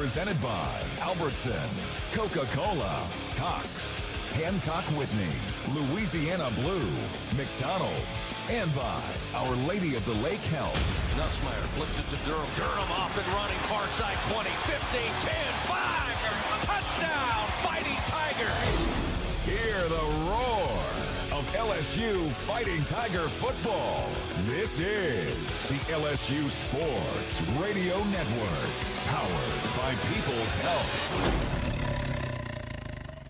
presented by Albertsons, Coca-Cola, Cox, Hancock Whitney, Louisiana Blue, McDonald's, and by Our Lady of the Lake Health. Nussmeier flips it to Durham. Durham off and running, far side 20, 15, 10, 5. Touchdown, Fighting Tigers. Hear the roar of LSU Fighting Tiger football. This is the LSU Sports Radio Network, powered by People's Health.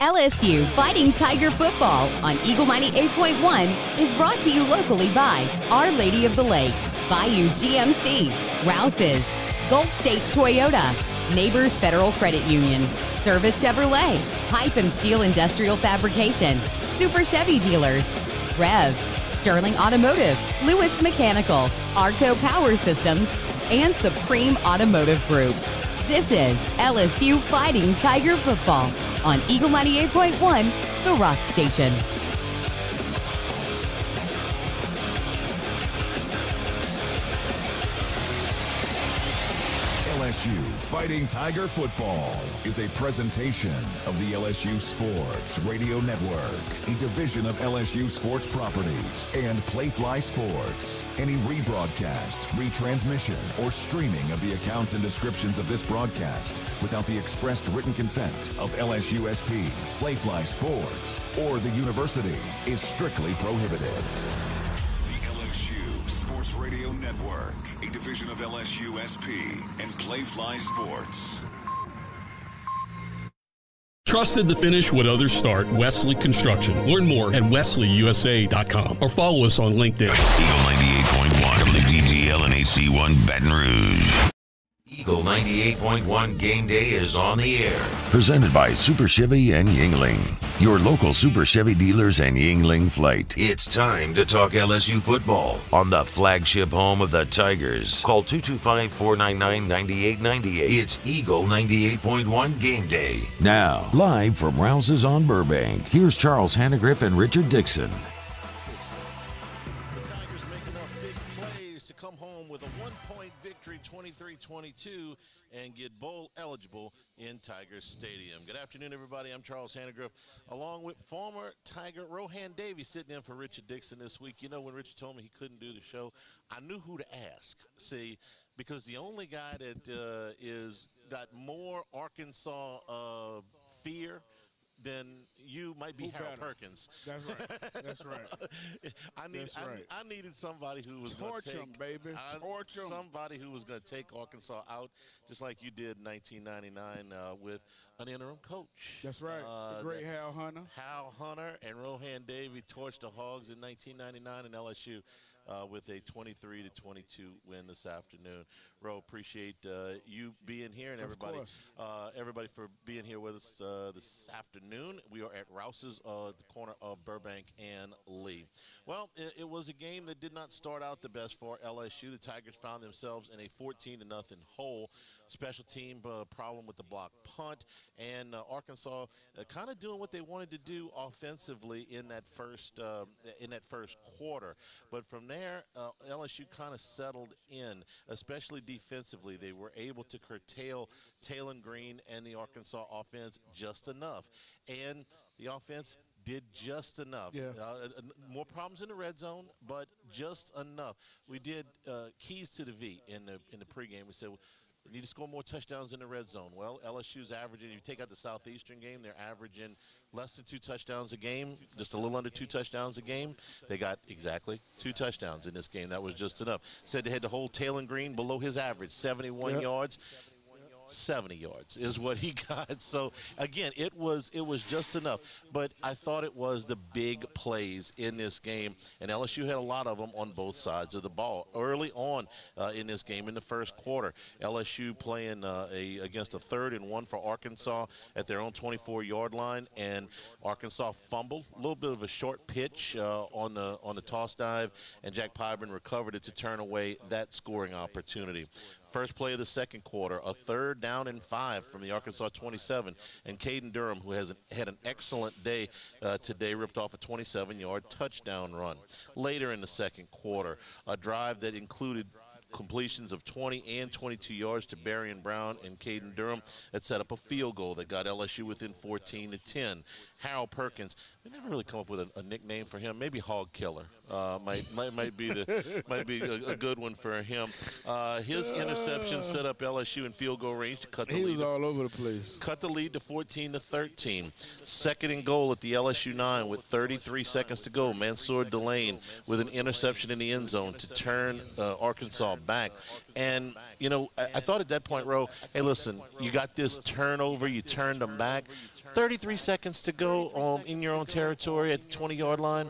LSU Fighting Tiger football on Eagle 98.1 is brought to you locally by Our Lady of the Lake, Bayou GMC, Rouse's, Gulf State Toyota, Neighbors Federal Credit Union, Service Chevrolet, Pipe and Steel Industrial Fabrication, Super Chevy Dealers, Rev, Sterling Automotive, Lewis Mechanical, Arco Power Systems, and Supreme Automotive Group. This is LSU Fighting Tiger football on Eagle 98.1, the Rock Station. LSU Fighting Tiger football is a presentation of the LSU Sports Radio Network, a division of LSU Sports Properties and Playfly Sports. Any rebroadcast, retransmission, or streaming of the accounts and descriptions of this broadcast without the expressed written consent of LSU SP, Playfly Sports, or the university is strictly prohibited. Sports Radio Network, a division of LSU SP and Playfly Sports. Trusted to finish what others start, Wesley Construction. Learn more at wesleyyusa.com or follow us on LinkedIn. Eagle 98.1 WDGL and AC1 Baton Rouge. Eagle 98.1 Game Day is on the air. Presented by Super Chevy and Yingling, your local Super Chevy dealers and Yingling Flight. It's time to talk LSU football on the flagship home of the Tigers. Call 225-499-9898. It's Eagle 98.1 Game Day. Now, live from Rouse's on Burbank, here's Charles Hannegriff and Richard Dixon. With a one-point victory, 23-22, and get bowl eligible in Tiger Stadium. Good afternoon, everybody. I'm Charles Hannegriff, along with former Tiger Rohan Davies, sitting in for Richard Dixon this week. You know, when Richard told me he couldn't do the show, I knew who to ask. See, because the only guy that is got more Arkansas fear then you might be Harold Perkins. That's right. That's right. I needed somebody who was going to take him, baby. Torch him. Somebody who was going to take Arkansas out, just like you did in 1999 with an interim coach. That's right. The great Hal Hunter. Hal Hunter and Rohan Davey torched the Hogs in 1999 in LSU. With a 23-22 win this afternoon. Ro, appreciate you being here and everybody for being here with us this afternoon. We are at Rouse's, the corner of Burbank and Lee. Well, it was a game that did not start out the best for LSU. The Tigers found themselves in a 14-0 hole. Special team problem with the block punt, and Arkansas kind of doing what they wanted to do offensively in that first quarter. But from there, LSU kind of settled in, especially defensively. They were able to curtail Talon Green and the Arkansas offense just enough, and the offense did just enough. Yeah. More problems in the red zone, but just enough. We did keys to the V in the pregame. We said, we need to score more touchdowns in the red zone. Well, LSU's averaging, if you take out the Southeastern game, they're averaging less than 2 touchdowns a game, just a little under 2 touchdowns a game. They got exactly 2 touchdowns in this game. That was just enough. Said they had to hold Talon Green below his average, 71 yards. 70 yards is what he got. So again, it was just enough, but I thought it was the big plays in this game, and LSU had a lot of them on both sides of the ball early on in this game in the first quarter. LSU playing against a 3rd and 1 for Arkansas at their own 24-yard line, and Arkansas fumbled a little bit of a short pitch on the toss dive, and Jack Pyburn recovered it to turn away that scoring opportunity. First play of the second quarter, a 3rd down and 5 from the Arkansas 27. And Caden Durham, who had an excellent day today, ripped off a 27-yard touchdown run. Later in the second quarter, a drive that included completions of 20 and 22 yards to Berrien Brown and Caden Durham that set up a field goal that got LSU within 14-10. Harold Perkins, we never really come up with a nickname for him. Maybe Hog Killer might be a good one for him. His interception set up LSU in field goal range to cut the lead. He was all over the place. Cut the lead to 14-13. Second and goal at the LSU 9 with 33 seconds to go. Mansour Delane with an interception in the end zone to turn Arkansas back. And, you know, I thought at that point, Ro, hey, listen, you got this turnover, you turned them back. 33 seconds to go in your own territory at the 20-yard line.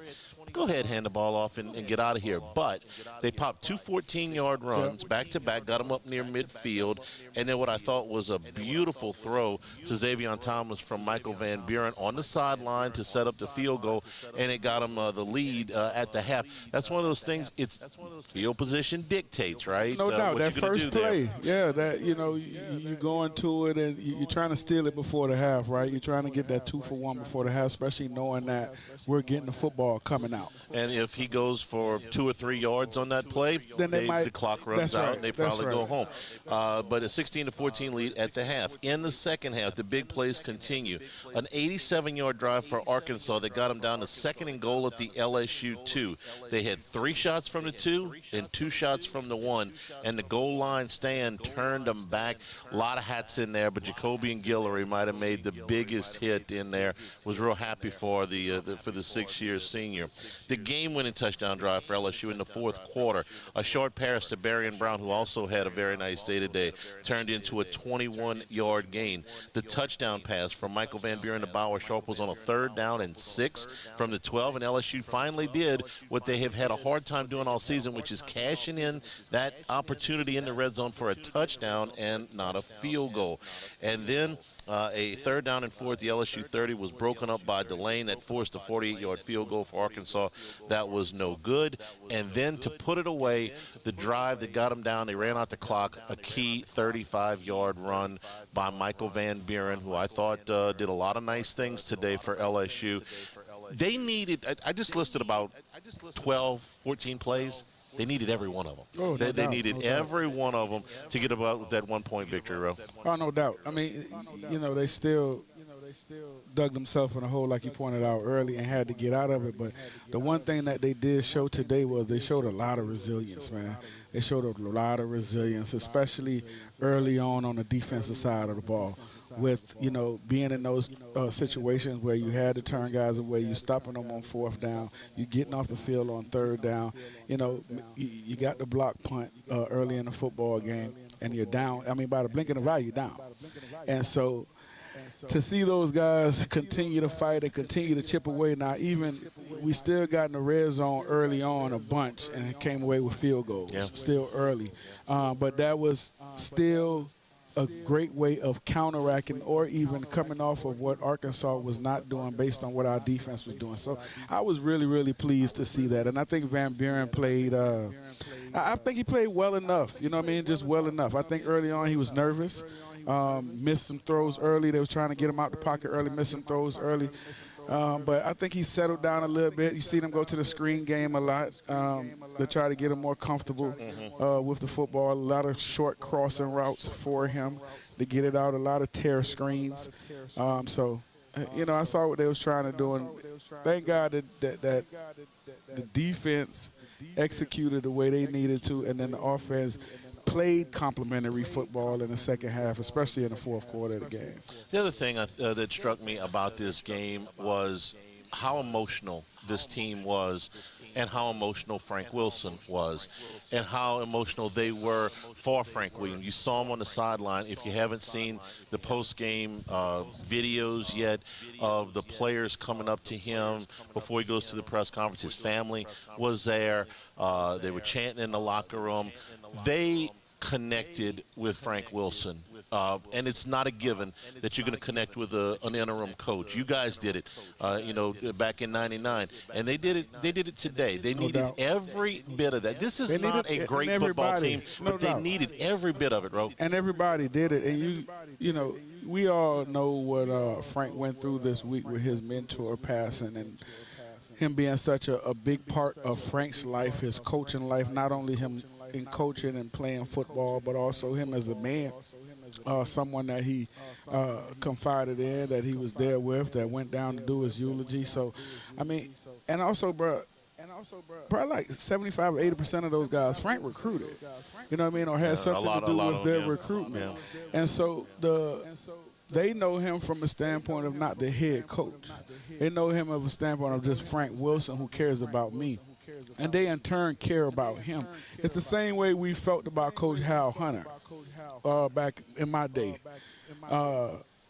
Go ahead, hand the ball off and get out of here. But they popped two 14-yard runs back-to-back, got them up near midfield, and then what I thought was a beautiful throw to Xavier Thomas from Michael Van Buren on the sideline to set up the field goal, and it got him the lead at the half. That's one of those things, it's field position dictates, right? No doubt. That first play, there. you go into it and you're trying to steal it before the half, right? You're trying to get that 2-for-1 before the half, especially knowing that we're getting the football coming out. And if he goes for 2 or 3 yards on that play, then the clock runs out and they probably go home. But a 16-14 lead at the half. In the second half, the big plays continue. An 87-yard drive for Arkansas that got them down to second and goal at the LSU 2. They had 3 shots from the 2 and 2 shots from the 1, and the goal line stand turned them back. A lot of hats in there, but Jacoby and Guillory might have made the biggest hit in there. Was real happy for the 6-year senior. The game-winning touchdown drive for LSU in the fourth quarter. A short pass to Berrien Brown, who also had a very nice day today, turned into a 21-yard gain. The touchdown pass from Michael Van Buren to Bauer Sharp was on a 3rd down and 6 from the 12, and LSU finally did what they have had a hard time doing all season, which is cashing in that opportunity in the red zone for a touchdown and not a field goal. And then a 3rd down and 4 at the LSU 30 was broken up by Delane that forced a 48-yard field goal for Arkansas. That was no good. And then to put it away, the drive that got them down, they ran out the clock, a key 35-yard run by Michael Van Buren, who I thought did a lot of nice things today for LSU. They needed, I just listed about 12, 14 plays. They needed every one of them. Oh, they needed every one of them to get about that 1-point victory, Ro. Oh, no doubt. I mean, they still dug themselves in a hole, like you pointed out early, and had to get out of it. But the one thing that they did show today was they showed a lot of resilience, man. They showed a lot of resilience, especially early on the defensive side of the ball. With, being in those situations where you had to turn guys away, you stopping them on 4th down, you getting off the field on 3rd down. You got the block punt early in the football game, and you're down. I mean, by the blink of an eye, you're down. And so to see those guys continue to fight and continue to chip away. Now, even we still got in the red zone early on a bunch and came away with field goals, still early. But that was still a great way of counteracting or even coming off of what Arkansas was not doing based on what our defense was doing. So I was really, really pleased to see that. And I think Van Buren played I think he played well enough, just well enough. I think early on he was nervous, missed some throws early. They was trying to get him out the pocket early, missed some throws early. But I think he settled down a little bit. You see him go to the screen game a lot to try to get him more comfortable with the football. A lot of short crossing routes for him to get it out, a lot of tear screens. So, I saw what they was trying to do, and thank God that the defense executed the way they needed to, and then the offense played complementary football in the second half, especially in the fourth quarter of the game. The other thing that struck me about this game was how emotional this team was and how emotional Frank Wilson was and how emotional they were for Frank Williams. You saw him on the sideline. If you haven't seen the post-game videos yet of the players coming up to him before he goes to the press conference, his family was there. They were chanting in the locker room. They connected with Frank Wilson. And it's not a given that you're going to connect with an interim coach. You guys did it, back in '99, and they did it today. They needed every bit of that. This is not a great football team, but they needed every bit of it, Ro. And everybody did it. And we all know what Frank went through this week with his mentor passing and him being such a big part of Frank's life, his coaching life, not only him in coaching and playing football, but also him as a man, someone that he confided in, that he was there with, that went down to do his eulogy. So, I mean, and also, bro, probably like 75 or 80% of those guys Frank recruited. You know what I mean? Or had something to do with their recruitment. Yeah. And so they know him from a standpoint of not the head coach. They know him of a standpoint of just Frank Wilson, who cares about me. And they, in turn, care about him. It's the same way we felt about Coach Hal Hunter back in my day.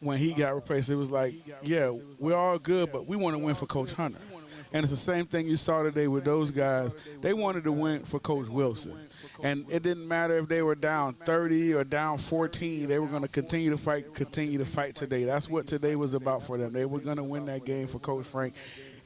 When he got replaced, it was like, yeah, we're all good, but we want to win for Coach Hunter. And it's the same thing you saw today with those guys. They wanted to win for Coach Wilson. And it didn't matter if they were down 30 or down 14. They were going to continue to fight today. That's what today was about for them. They were going to win that game for Coach Frank.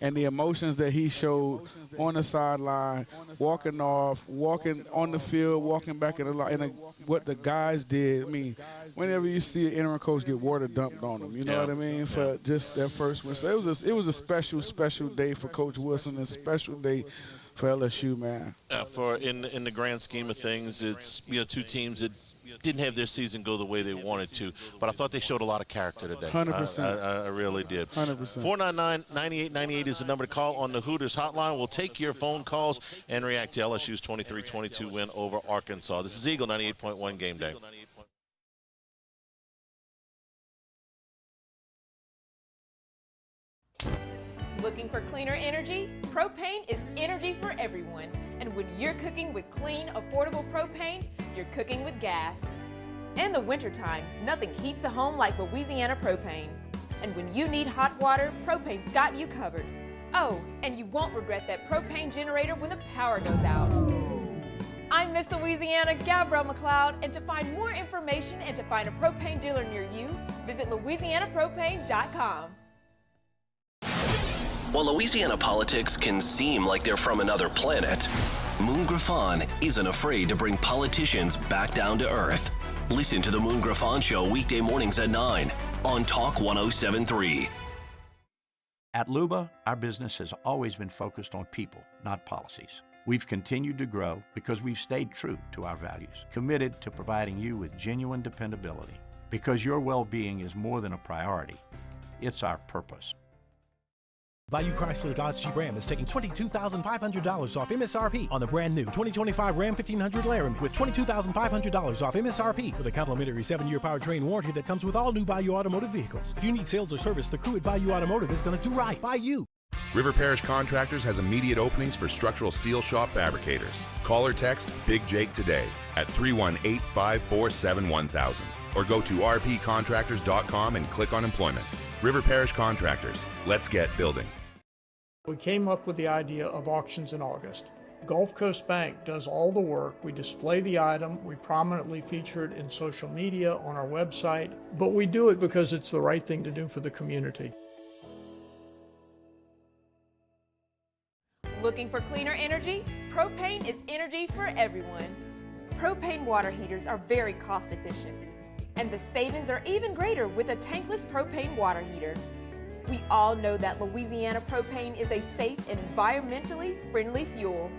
And the emotions that he showed on the sideline, walking off, walking on the field, walking back in the line, and what the guys did. I mean, whenever you see an interim coach get water dumped on them, you know what I mean, for just their first win. So it was a special day for Coach Wilson, and a special day for LSU, man. In the grand scheme of things, it's two teams that didn't have their season go the way they wanted to, but I thought they showed a lot of character today. 100%. I really did. 100%. 499-9898 is the number to call on the Hooters hotline. We'll take your phone calls and react to LSU's 23-22 win over Arkansas. This is Eagle 98.1 Game Day. Looking for cleaner energy? Propane is energy for everyone. And when you're cooking with clean, affordable propane, you're cooking with gas. In the wintertime, nothing heats a home like Louisiana propane. And when you need hot water, propane's got you covered. Oh, and you won't regret that propane generator when the power goes out. I'm Miss Louisiana, Gabrielle McLeod, and to find more information and to find a propane dealer near you, visit louisianapropane.com. While Louisiana politics can seem like they're from another planet, Moon Griffon isn't afraid to bring politicians back down to earth. Listen to the Moon Griffon Show weekday mornings at 9 on Talk 107.3. At Luba, our business has always been focused on people, not policies. We've continued to grow because we've stayed true to our values, committed to providing you with genuine dependability. Because your well-being is more than a priority, it's our purpose. Value Chrysler Dodge Jeep Ram is taking $22,500 off MSRP on the brand new 2025 Ram 1500 Laramie with $22,500 off MSRP with a complimentary 7-year powertrain warranty that comes with all new Bayou Automotive vehicles. If you need sales or service, the crew at Bayou Automotive is going to do right by you. River Parish Contractors has immediate openings for structural steel shop fabricators. Call or text Big Jake today at 318-547-1000 or go to rpcontractors.com and click on employment. River Parish Contractors. Let's get building. We came up with the idea of auctions in August. Gulf Coast Bank does all the work. We display the item, we prominently feature it in social media, on our website, but we do it because it's the right thing to do for the community. Looking for cleaner energy? Propane is energy for everyone. Propane water heaters are very cost efficient, and the savings are even greater with a tankless propane water heater. We all know that Louisiana propane is a safe and environmentally friendly fuel.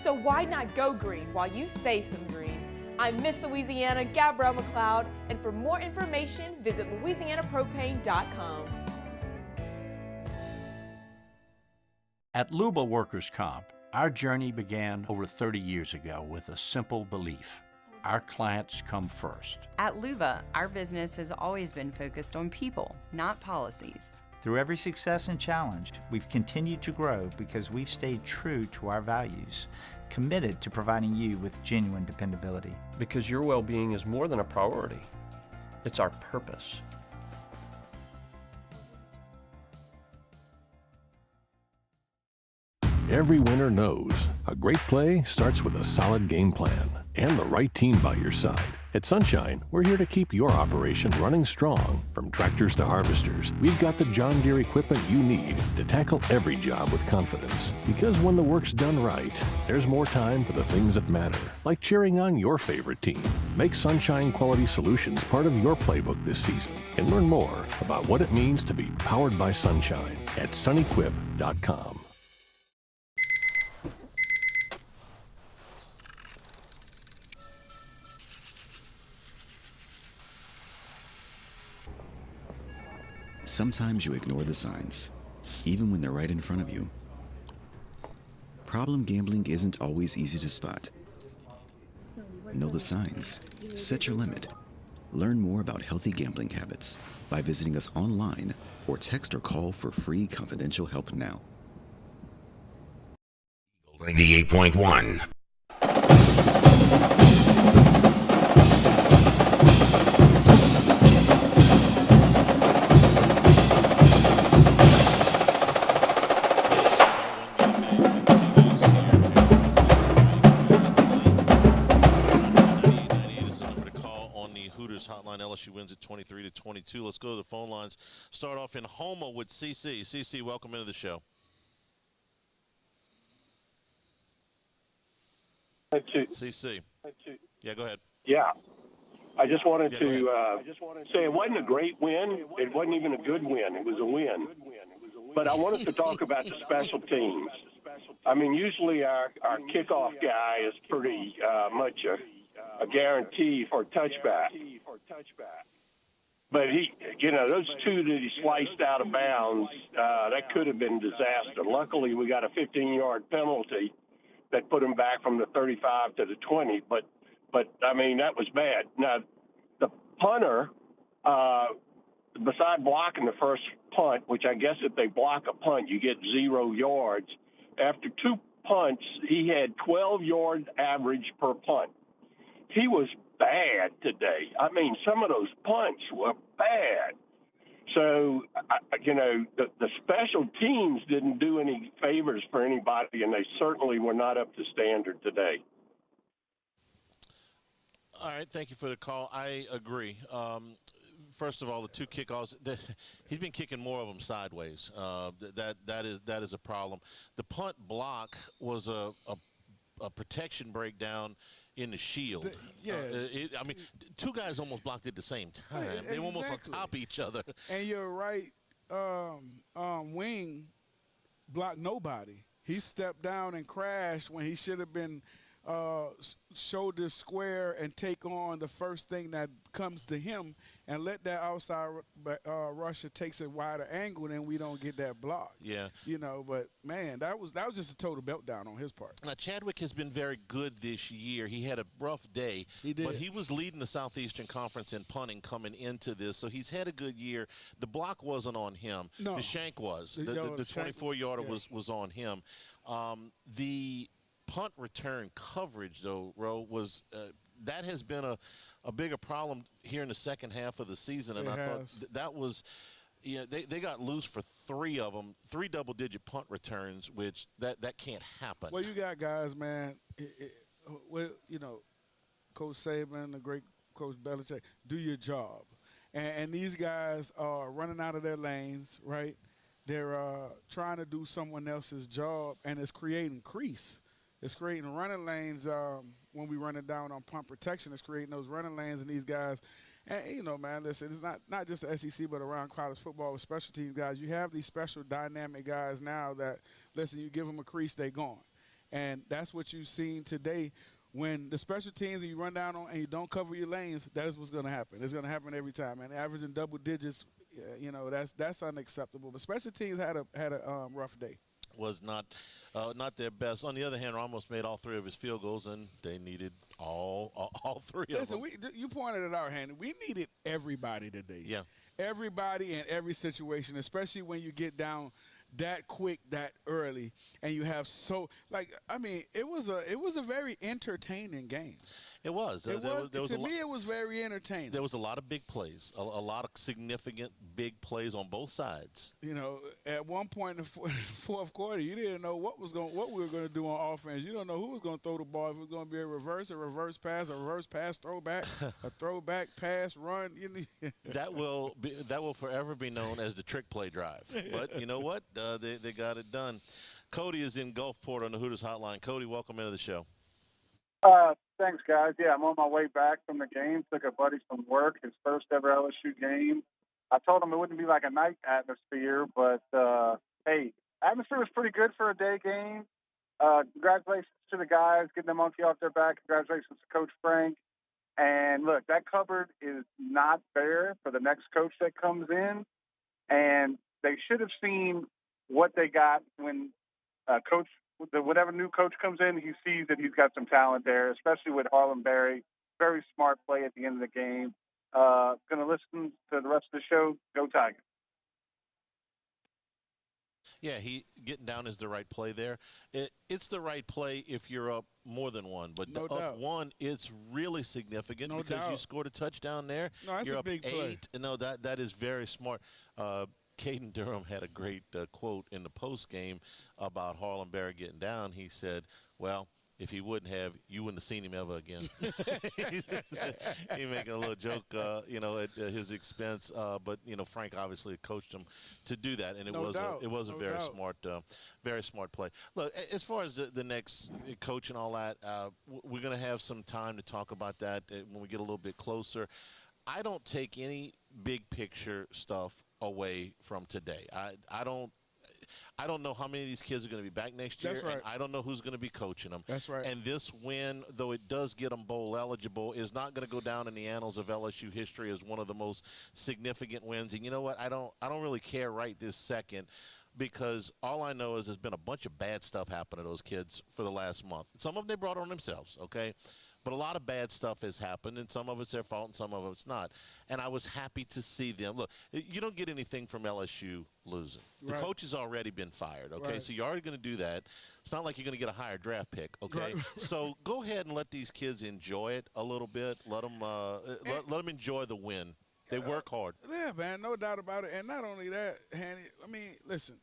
So why not go green while you save some green? I'm Miss Louisiana, Gabrielle McLeod, and for more information, visit louisianapropane.com. At Luba Workers' Comp, our journey began over 30 years ago with a simple belief. Our clients come first. At Luba, our business has always been focused on people, not policies. Through every success and challenge, we've continued to grow because we've stayed true to our values, committed to providing you with genuine dependability. Because your well-being is more than a priority. It's our purpose. Every winner knows a great play starts with a solid game plan and the right team by your side. At Sunshine, we're here to keep your operation running strong. From tractors to harvesters, we've got the John Deere equipment you need to tackle every job with confidence. Because when the work's done right, there's more time for the things that matter, like cheering on your favorite team. Make Sunshine Quality Solutions part of your playbook this season and learn more about what it means to be powered by Sunshine at sunequip.com. Sometimes you ignore the signs, even when they're right in front of you. Problem gambling isn't always easy to spot. Know the signs. Set your limit. Learn more about healthy gambling habits by visiting us online or text or call for free confidential help now. 98.1. Hotline. LSU wins at 23-22. Let's go to the phone lines. Start off in Houma with CC. CC, welcome into the show. CC. Yeah, go ahead. Yeah. I just wanted to say it wasn't a great win. It wasn't even a good win. It was a win. But I wanted to talk about the special teams. I mean, usually our kickoff guy is pretty much a guarantee for a touchback. But those two that he sliced out of bounds, that could have been disaster. Luckily, we got a 15-yard penalty that put him back from the 35 to the 20. But I mean, that was bad. Now, the punter, beside blocking the first punt, which I guess if they block a punt, you get 0 yards. After 2 punts, he had 12-yard average per punt. He was bad today. I mean, some of those punts were bad. So, the special teams didn't do any favors for anybody, and they certainly were not up to standard today. All right, thank you for the call. I agree. First of all, the 2 kickoffs, he's been kicking more of them sideways. That is a problem. The punt block was a protection breakdown in the shield. I mean, 2 guys almost blocked at the same time. They were almost on top of each other. And you're right. Wing blocked nobody. He stepped down and crashed when he should have been shoulder square and take on the first thing that comes to him and let that outside rusher takes a wider angle, then we don't get that block. Yeah. But man, that was just a total meltdown on his part. Now, Chadwick has been very good this year. He had a rough day. He did. But he was leading the Southeastern Conference in punting coming into this, so he's had a good year. The block wasn't on him. No. The shank was. The 24-yarder was on him. The punt return coverage, though, Ro, was that has been a bigger problem here in the second half of the season, and I thought that was they got loose for 3 of them, 3 double-digit punt returns, which that can't happen. Well, you got guys, man. Coach Saban, the great Coach Belichick, do your job, and these guys are running out of their lanes, right? They're trying to do someone else's job, and it's creating crease. It's creating running lanes when we run it down on punt protection. It's creating those running lanes, and these guys, and man, listen, it's not just the SEC, but around college football with special teams guys. You have these special dynamic guys now that, listen, you give them a crease, they gone. And that's what you've seen today. When the special teams and you run down on and you don't cover your lanes, that is what's going to happen. It's going to happen every time. And averaging double digits, that's unacceptable. But special teams had a rough day. Was not their best. On the other hand, Ramos made all 3 of his field goals, and they needed all 3 of them. Listen, you pointed it out, Hanny. We needed everybody today. Yeah. Everybody in every situation, especially when you get down that quick, that early, and you have it was a very entertaining game. It was. To me, it was very entertaining. There was a lot of big plays, a lot of significant big plays on both sides. At one point in the fourth quarter, you didn't know what we were going to do on offense. You don't know who was going to throw the ball. If it was going to be a reverse pass, throwback, a throwback pass, run. That will forever be known as the trick play drive. But you know what? They got it done. Cody is in Gulfport on the Hooters Hotline. Cody, welcome into the show. Thanks, guys. Yeah, I'm on my way back from the game. Took a buddy from work, his first ever LSU game. I told him it wouldn't be like a night atmosphere, but, hey, atmosphere was pretty good for a day game. Congratulations to the guys, getting the monkey off their back. Congratulations to Coach Frank. And, look, that cupboard is not bare for the next coach that comes in. And they should have seen what they got when whatever new coach comes in, he sees that he's got some talent there, especially with Harlan Berry. Very smart play at the end of the game. Going to listen to the rest of the show. Go Tigers. Yeah, he getting down is the right play there. It's the right play if you're up more than one, but No up doubt. one, it's really significant because doubt. you scored a touchdown there. No, that's you're a up big 8. play. No, that is very smart. Caden Durham had a great quote in the post game about Harlan Berry getting down. He said, "Well, if he wouldn't have, you wouldn't have seen him ever again." He making a little joke, at his expense. But Frank obviously coached him to do that, and it was a very smart play. Look, as far as the next coach and all that, we're going to have some time to talk about that when we get a little bit closer. I don't take any big picture stuff away from today. I don't know how many of these kids are going to be back next year. That's right. And I don't know who's going to be coaching them. That's right. And this win, though it does get them bowl eligible, is not going to go down in the annals of LSU history as one of the most significant wins. And you know what? I don't really care right this second, because all I know is there's been a bunch of bad stuff happen to those kids for the last month. Some of them they brought on themselves, okay? But a lot of bad stuff has happened, and some of it's their fault and some of it's not. And I was happy to see them. Look, you don't get anything from LSU losing. The coach has already been fired, okay? Right. So you're already going to do that. It's not like you're going to get a higher draft pick, okay? Right. So go ahead and let these kids enjoy it a little bit. Let them enjoy the win. They work hard. Yeah, man, no doubt about it. And not only that, Hanny, I mean, listen,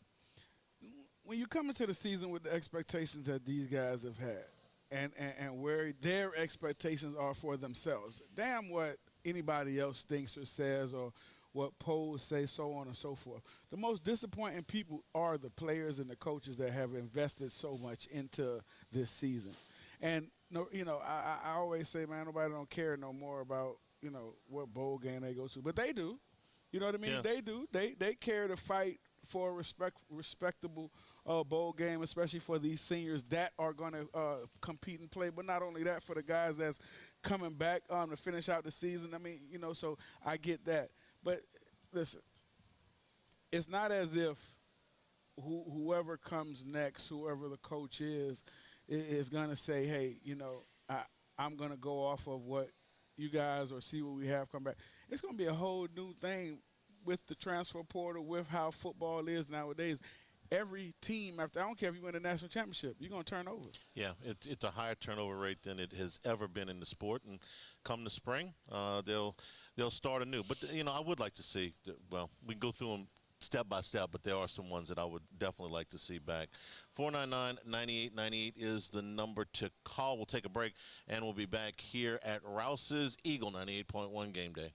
when you come into the season with the expectations that these guys have had, and where their expectations are for themselves. Damn what anybody else thinks or says or what polls say, so on and so forth. The most disappointing people are the players and the coaches that have invested so much into this season. And, I always say, man, nobody don't care no more about, what bowl game they go to. But they do. You know what I mean? Yeah. They do. They care to fight for a respectable bowl game, especially for these seniors that are going to compete and play. But not only that, for the guys that's coming back to finish out the season. I mean, so I get that. But listen, it's not as if whoever comes next, whoever the coach is going to say, hey, I'm going to go off of what you guys or see what we have come back. It's going to be a whole new thing with the transfer portal, with how football is nowadays. Every team, I don't care if you win a national championship, you're going to turn over. Yeah, it's a higher turnover rate than it has ever been in the sport. And come the spring, they'll start anew. But, I would like to see, we can go through them step by step, but there are some ones that I would definitely like to see back. 499-9898 is the number to call. We'll take a break, and we'll be back here at Rouse's Eagle 98.1 Game Day.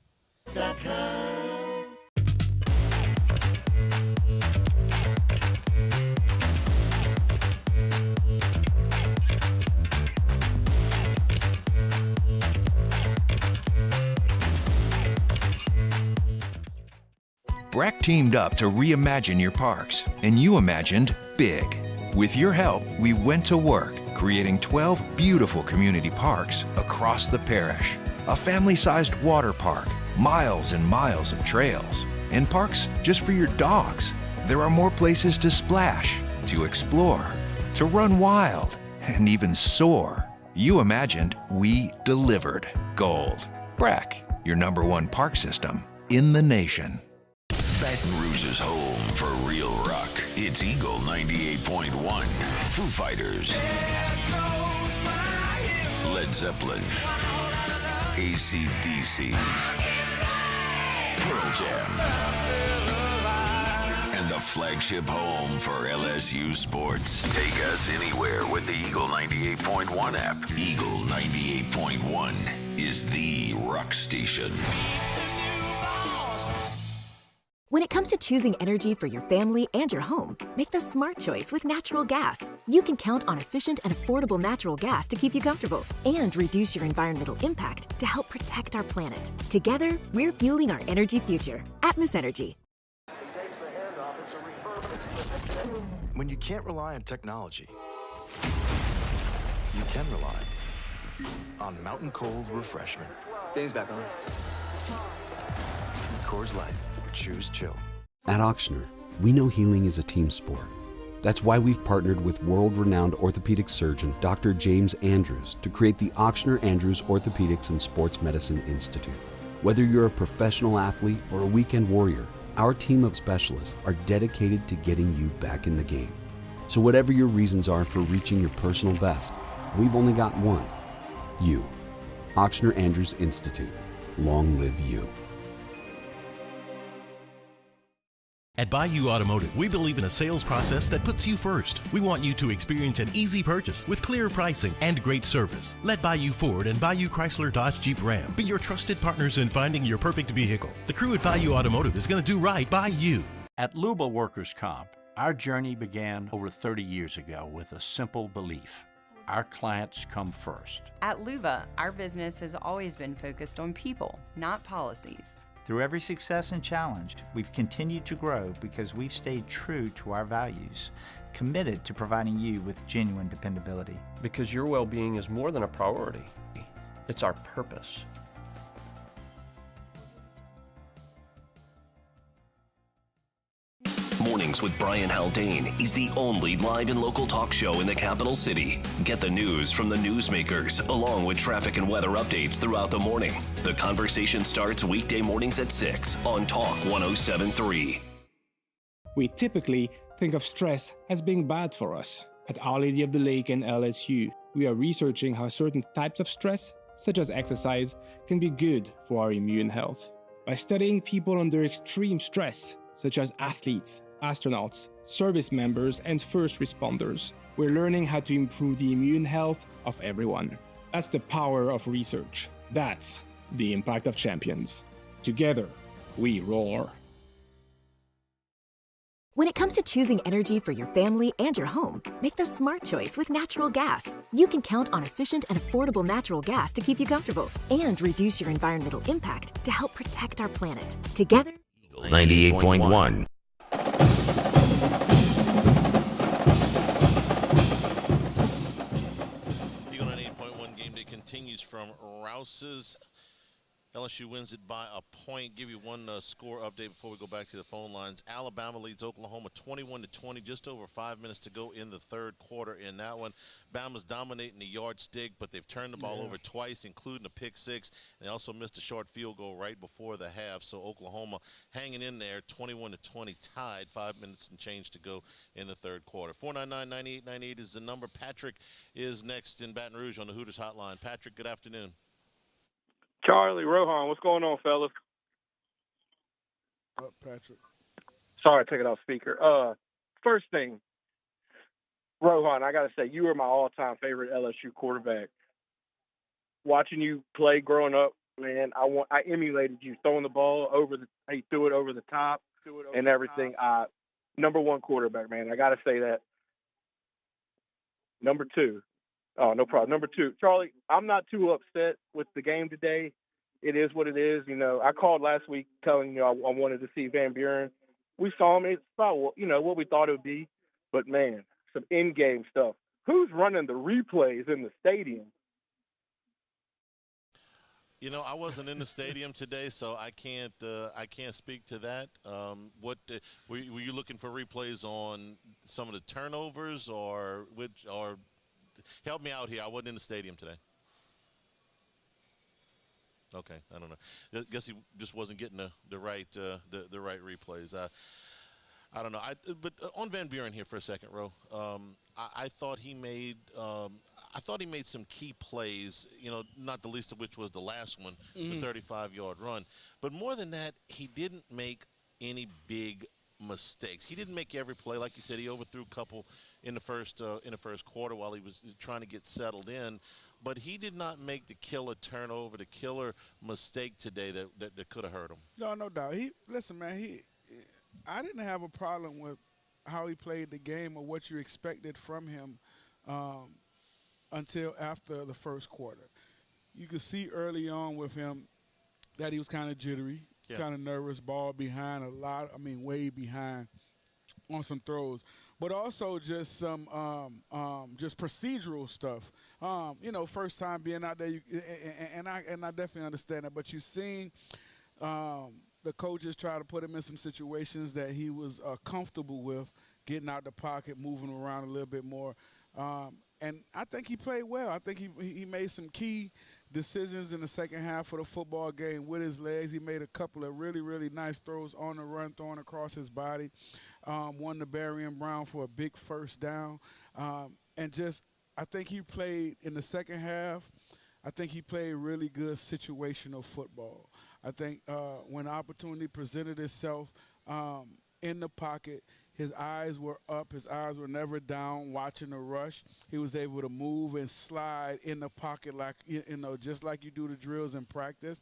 BRAC teamed up to reimagine your parks, and you imagined big. With your help, we went to work, creating 12 beautiful community parks across the parish. A family-sized water park, miles and miles of trails, and parks just for your dogs. There are more places to splash, to explore, to run wild, and even soar. You imagined, we delivered. Gold. BRAC, your #1 park system in the nation. Baton Rouge's home for real rock. It's Eagle 98.1. Foo Fighters. Led Zeppelin. AC/DC. Pearl Jam. And the flagship home for LSU sports. Take us anywhere with the Eagle 98.1 app. Eagle 98.1 is the rock station. When it comes to choosing energy for your family and your home, make the smart choice with natural gas. You can count on efficient and affordable natural gas to keep you comfortable and reduce your environmental impact to help protect our planet. Together, we're fueling our energy future. Atmos Energy. When you can't rely on technology, you can rely on Mountain Cold Refreshment. Dave's back on. Coors Light. Choose chill. At Ochsner, we know healing is a team sport. That's why we've partnered with world-renowned orthopedic surgeon Dr. James Andrews to create the Ochsner Andrews Orthopedics and Sports Medicine Institute. Whether you're a professional athlete or a weekend warrior, our team of specialists are dedicated to getting you back in the game. So whatever your reasons are for reaching your personal best, we've only got one: you. Ochsner Andrews Institute. Long live you. At Bayou Automotive, we believe in a sales process that puts you first. We want you to experience an easy purchase with clear pricing and great service. Let Bayou Ford and Bayou Chrysler Dodge Jeep Ram be your trusted partners in finding your perfect vehicle. The crew at Bayou Automotive is going to do right by you. At Luba Workers' Comp, our journey began over 30 years ago with a simple belief: our clients come first. At Luba, our business has always been focused on people, not policies. Through every success and challenge, we've continued to grow because we've stayed true to our values, committed to providing you with genuine dependability. Because your well-being is more than a priority. It's our purpose. Mornings with Brian Haldane is the only live and local talk show in the capital city. Get the news from the newsmakers, along with traffic and weather updates throughout the morning. The conversation starts weekday mornings at 6 on Talk 107.3. We typically think of stress as being bad for us. At Our Lady of the Lake and LSU, we are researching how certain types of stress, such as exercise, can be good for our immune health. By studying people under extreme stress, such as athletes, astronauts, service members, and first responders, we're learning how to improve the immune health of everyone. That's the power of research. That's the impact of champions. Together, we roar. When it comes to choosing energy for your family and your home, make the smart choice with natural gas. You can count on efficient and affordable natural gas to keep you comfortable and reduce your environmental impact to help protect our planet. Together, 98.1. Eagle 98.1 Game Day continues from Rouse's. LSU wins it by a point. Give you one score update before we go back to the phone lines. Alabama leads Oklahoma 21-20, just over 5 minutes to go in the third quarter in that one. Bama's dominating the yardstick, but they've turned the ball over twice, including a pick six. They also missed a short field goal right before the half. So Oklahoma hanging in there, 21-20, tied. 5 minutes and change to go in the third quarter. 499-9898 is the number. Patrick is next in Baton Rouge on the Hooters hotline. Patrick, good afternoon. Charlie, Rohan, what's going on, fellas? Patrick. Sorry, I took it off speaker. First thing, Rohan, I got to say, you were my all-time favorite LSU quarterback. Watching you play growing up, man, I emulated you throwing the ball he threw it over the top and everything. Number one quarterback, man. I got to say that. Number two. Oh, no problem. Number two, Charlie, I'm not too upset with the game today. It is what it is. You know, I called last week telling you I wanted to see Van Buren. We saw him. It's about, what we thought it would be. But, man, some in-game stuff. Who's running the replays in the stadium? You know, I wasn't in the stadium today, so I can't speak to that. What were you looking for replays on some of the turnovers or help me out here? I wasn't in the stadium today. Okay, I don't know. I guess he just wasn't getting the right replays. I don't know. But on Van Buren here for a second, Ro. I thought he made some key plays. You know, not the least of which was the last one, the 35-yard run. But more than that, he didn't make any big mistakes. He didn't make every play. Like you said, he overthrew a couple in the first quarter while he was trying to get settled in. But he did not make the killer turnover, the killer mistake today that could have hurt him. No doubt. Listen, man. I didn't have a problem with how he played the game or what you expected from him until after the first quarter. You could see early on with him that he was kind of jittery, kind of nervous, ball behind way behind on some throws. But also just some just procedural stuff. First time being out there, and I definitely understand that. But you've seen the coaches tried to put him in some situations that he was comfortable with, getting out the pocket, moving around a little bit more. And I think he played well. I think he made some key decisions in the second half of the football game with his legs. He made a couple of really, really nice throws on the run, throwing across his body. One to Barry and Brown for a big first down. And just I think he played in the second half. I think he played really good situational football. I think when opportunity presented itself in the pocket, his eyes were up. His eyes were never down watching the rush. He was able to move and slide in the pocket like, just like you do the drills in practice.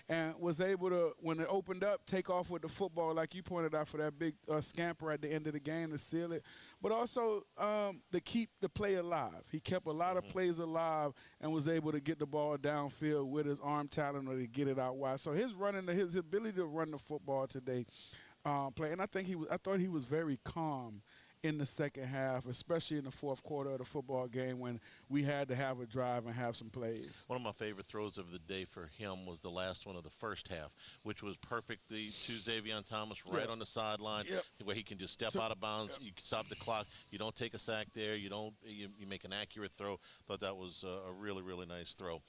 And was able to, when it opened up, take off with the football like you pointed out for that big scamper at the end of the game to seal it. But also to keep the play alive. He kept a lot of plays alive and was able to get the ball downfield with his arm talent or to get it out wide. So his ability to run the football today, play. And I thought he was very calm in the second half, especially in the fourth quarter of the football game when we had to have a drive and have some plays. One of my favorite throws of the day for him was the last one of the first half, which was perfectly to Xavier Thomas right on the sideline, where he can just step out of bounds. You can stop the clock. You don't take a sack there. You make an accurate throw. Thought that was a really, really nice throw.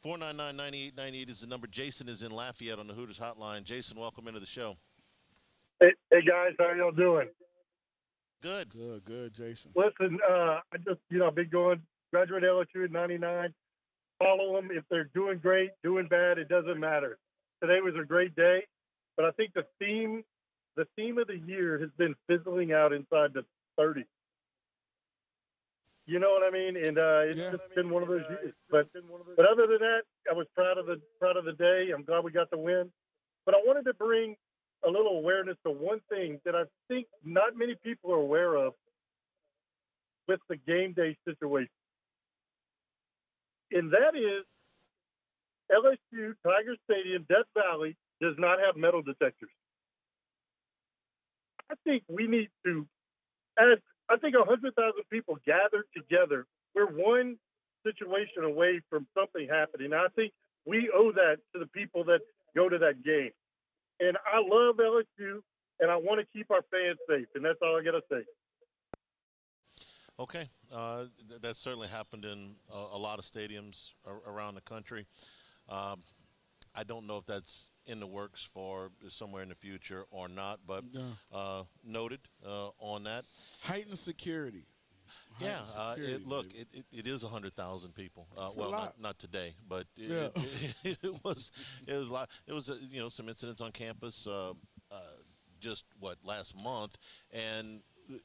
499-9898 is the number. Jason is in Lafayette on the Hooters hotline. Jason, welcome into the show. Hey guys, how y'all doing? Good, Jason. Listen, I just, I've been going, graduated LSU in '99. Follow them if they're doing great, doing bad, it doesn't matter. Today was a great day, but I think the theme of the year has been fizzling out inside the 30s. You know what I mean? And it's just been one of those years. But other than that, I was proud of the day. I'm glad we got the win. But I wanted to bring a little awareness to one thing that I think not many people are aware of with the game day situation. And that is LSU, Tiger Stadium, Death Valley does not have metal detectors. I think we need to, as I think 100,000 people gathered together, we're one situation away from something happening. I think we owe that to the people that go to that game. And I love LSU, and I want to keep our fans safe, and that's all I got to say. Okay. That certainly happened in a lot of stadiums around the country. I don't know if that's in the works for somewhere in the future or not, but noted on that. Heightened security. It is 100,000 people. Well, not today, but it was a lot. It was some incidents on campus last month, and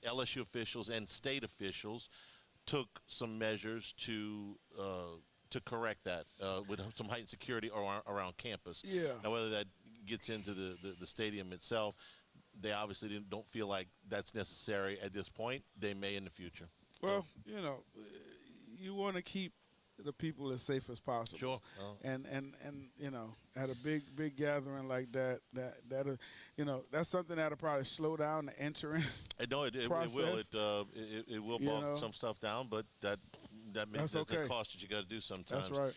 LSU officials and state officials took some measures to correct that with some heightened security around campus. Yeah. Now, whether that gets into the stadium itself, they obviously don't feel like that's necessary at this point. They may in the future. Well, you want to keep the people as safe as possible. Sure. And at a big gathering like that that's something that'll probably slow down the entering. It will. It will bog some stuff down, but that's the cost that you got to do sometimes. That's right.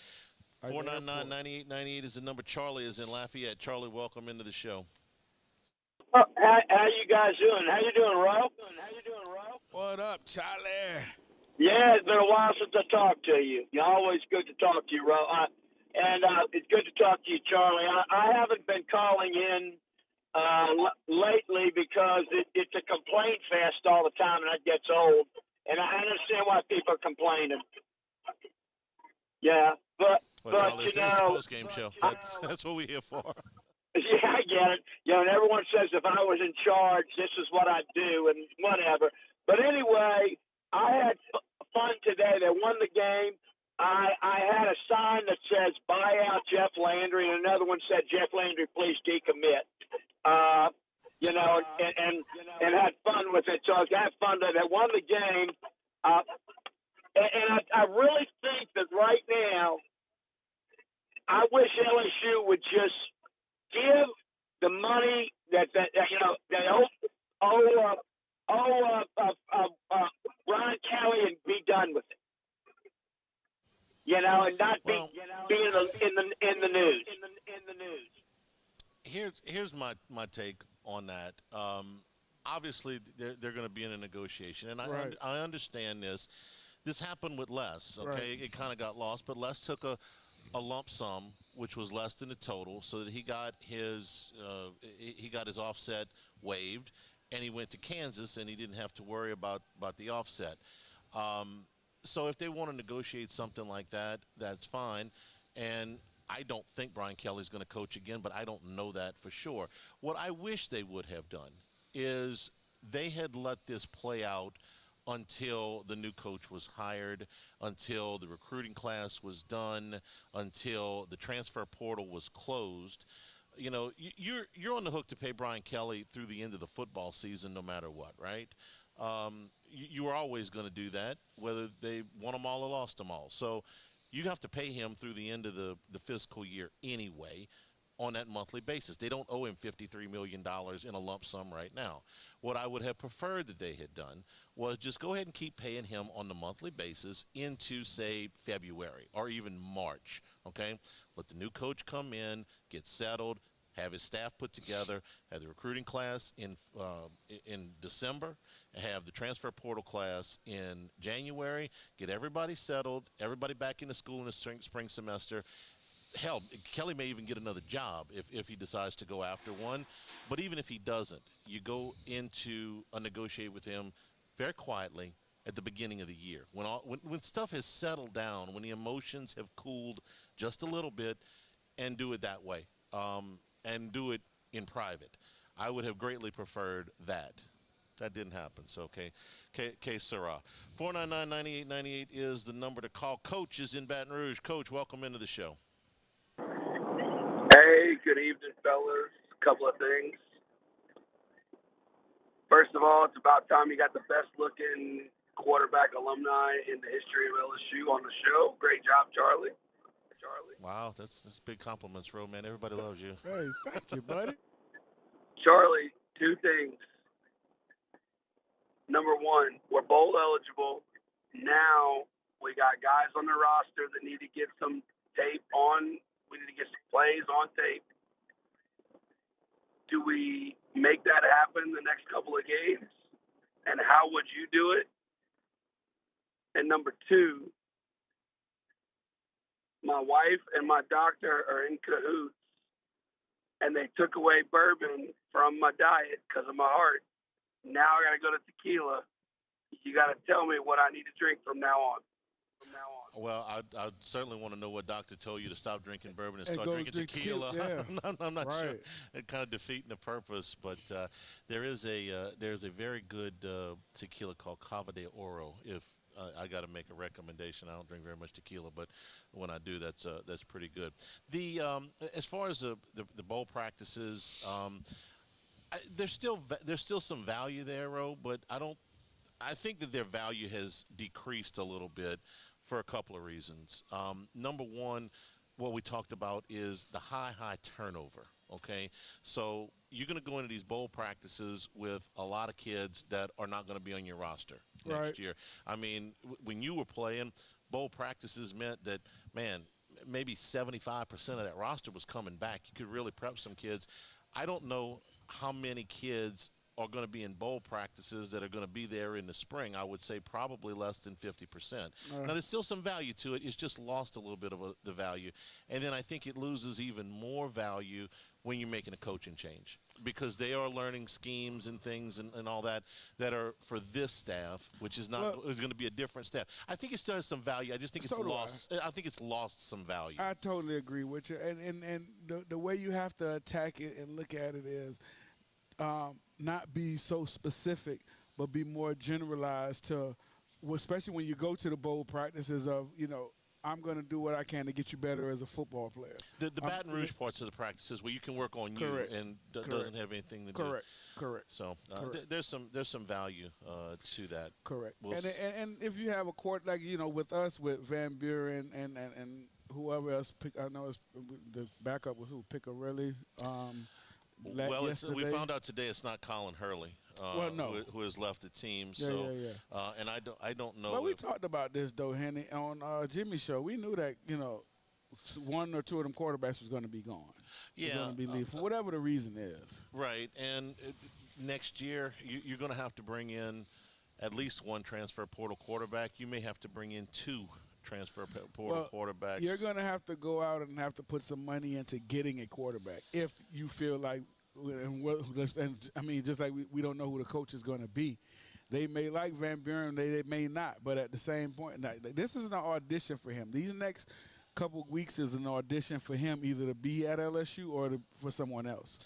499-9898 is the number. Charlie is in Lafayette. Charlie, welcome into the show. How you guys doing? How you doing, Ro? What up, Charlie? Yeah, it's been a while since I talked to you. You're always good to talk to you, Ro. And it's good to talk to you, Charlie. I haven't been calling in lately because it's a complaint fest all the time, and that gets old. And I understand why people are complaining. Yeah, but Charlie, it's a post-game show. That's what we're here for. Yeah, I get it. And everyone says if I was in charge, this is what I'd do and whatever. But anyway, I had fun today. They won the game. I had a sign that says buy out Jeff Landry, and another one said Jeff Landry, please decommit. And had fun with it. So I had fun that they won the game. And I really think that right now, I wish LSU would just give the money that they owe Ron Kelly and be done with it. And not be in the news. Here's my take on that. Obviously, they're going to be in a negotiation, and I understand this. This happened with Les. Okay, it kind of got lost, but Les took a lump sum, which was less than the total, so that he got his offset waived, and he went to Kansas, and he didn't have to worry about the offset. So if they want to negotiate something like that, that's fine. And I don't think Brian Kelly's going to coach again, but I don't know that for sure. What I wish they would have done is they had let this play out until the new coach was hired, until the recruiting class was done, until the transfer portal was closed. You know, you're on the hook to pay Brian Kelly through the end of the football season no matter what, right? You are always going to do that, whether they won them all or lost them all. So you have to pay him through the end of the fiscal year anyway on that monthly basis. They don't owe him $53 million in a lump sum right now. What I would have preferred that they had done was just go ahead and keep paying him on the monthly basis into, say, February or even March, okay? Let the new coach come in, get settled, have his staff put together, have the recruiting class in December, have the transfer portal class in January, get everybody settled, everybody back into school in the spring semester. Hell, Kelly may even get another job if he decides to go after one. But even if he doesn't, you go into a negotiate with him very quietly at the beginning of the year. When stuff has settled down, when the emotions have cooled just a little bit, and do it that way. And do it in private. I would have greatly preferred that. That didn't happen. So, K. Sarah. 499-9898 is the number to call. Coach is in Baton Rouge. Coach, welcome into the show. Hey, good evening, fellas. A couple of things. First of all, it's about time you got the best-looking quarterback alumni in the history of LSU on the show. Great job, Charlie. Wow, that's big compliments, Ro, man. Everybody loves you. Hey, thank you, buddy. Charlie, two things. Number one, we're bowl eligible. Now we got guys on the roster that need to get some tape on. We need to get some plays on tape. Do we make that happen the next couple of games? And how would you do it? And number two, my wife and my doctor are in cahoots, and they took away bourbon from my diet because of my heart. Now I got to go to tequila. You got to tell me what I need to drink from now on. Well, I certainly want to know what doctor told you to stop drinking bourbon and start drinking tequila. Yeah. I'm not sure. It kind of defeating the purpose, but there's a very good tequila called Cava de Oro. If I got to make a recommendation. I don't drink very much tequila, but when I do, that's pretty good. As far as the bowl practices, there's still some value there, Ro, but I think that their value has decreased a little bit for a couple of reasons. Number one, what we talked about is the high turnover. Okay, so you're going to go into these bowl practices with a lot of kids that are not going to be on your roster next year. I mean, when you were playing, bowl practices meant that, man, maybe 75% of that roster was coming back. You could really prep some kids. I don't know how many kids are going to be in bowl practices that are going to be there in the spring. I would say probably less than 50%. Now, there's still some value to it. It's just lost a little bit of the value. And then I think it loses even more value when you're making a coaching change, because they are learning schemes and things and all that are for this staff, which is not is going to be a different staff. I think it still has some value. I just think it's lost. I think it's lost some value. I totally agree with you. And the way you have to attack it and look at it is not be so specific, but be more generalized to, especially when you go to the bowl practices of, I'm going to do what I can to get you better as a football player. The Baton Rouge parts of the practices where you can work on you and doesn't have anything to do. Correct. So there's some value to that. Correct. And if you have a court like with us with Van Buren and whoever else, I know the backup was who, Piccarelli. Well, we found out today it's not Colin Hurley who has left the team. And I don't know. But we talked about this though, Henny, on Jimmy's show. We knew that one or two of them quarterbacks was going to be gone. Yeah. Going to be leaving for whatever the reason is. Right, and next year you're going to have to bring in at least one transfer portal quarterback. You may have to bring in two transfer portal quarterbacks. You're going to have to go out and have to put some money into getting a quarterback if you feel like, and I mean, just like we don't know who the coach is going to be. They may like Van Buren, they may not, but at the same point, this is an audition for him. These next couple weeks is an audition for him either to be at LSU or for someone else.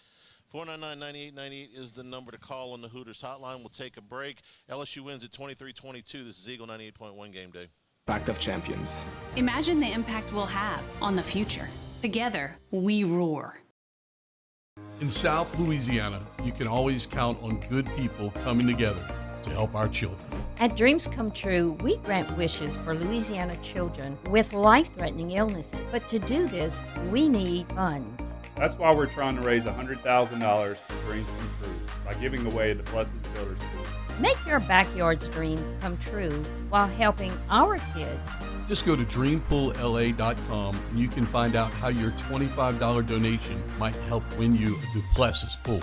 499-9898 is the number to call on the Hooters hotline. We'll take a break. LSU wins at 23-22. This is Eagle 98.1 Game Day. Pact of Champions. Imagine the impact we'll have on the future. Together, we roar. In South Louisiana, you can always count on good people coming together to help our children. At Dreams Come True, we grant wishes for Louisiana children with life-threatening illnesses. But to do this, we need funds. That's why we're trying to raise $100,000 for Dreams Come True by giving away the Blessed Builders School. Make your backyard's dream come true while helping our kids. Just go to dreampoolla.com and you can find out how your $25 donation might help win you a Duplessis pool.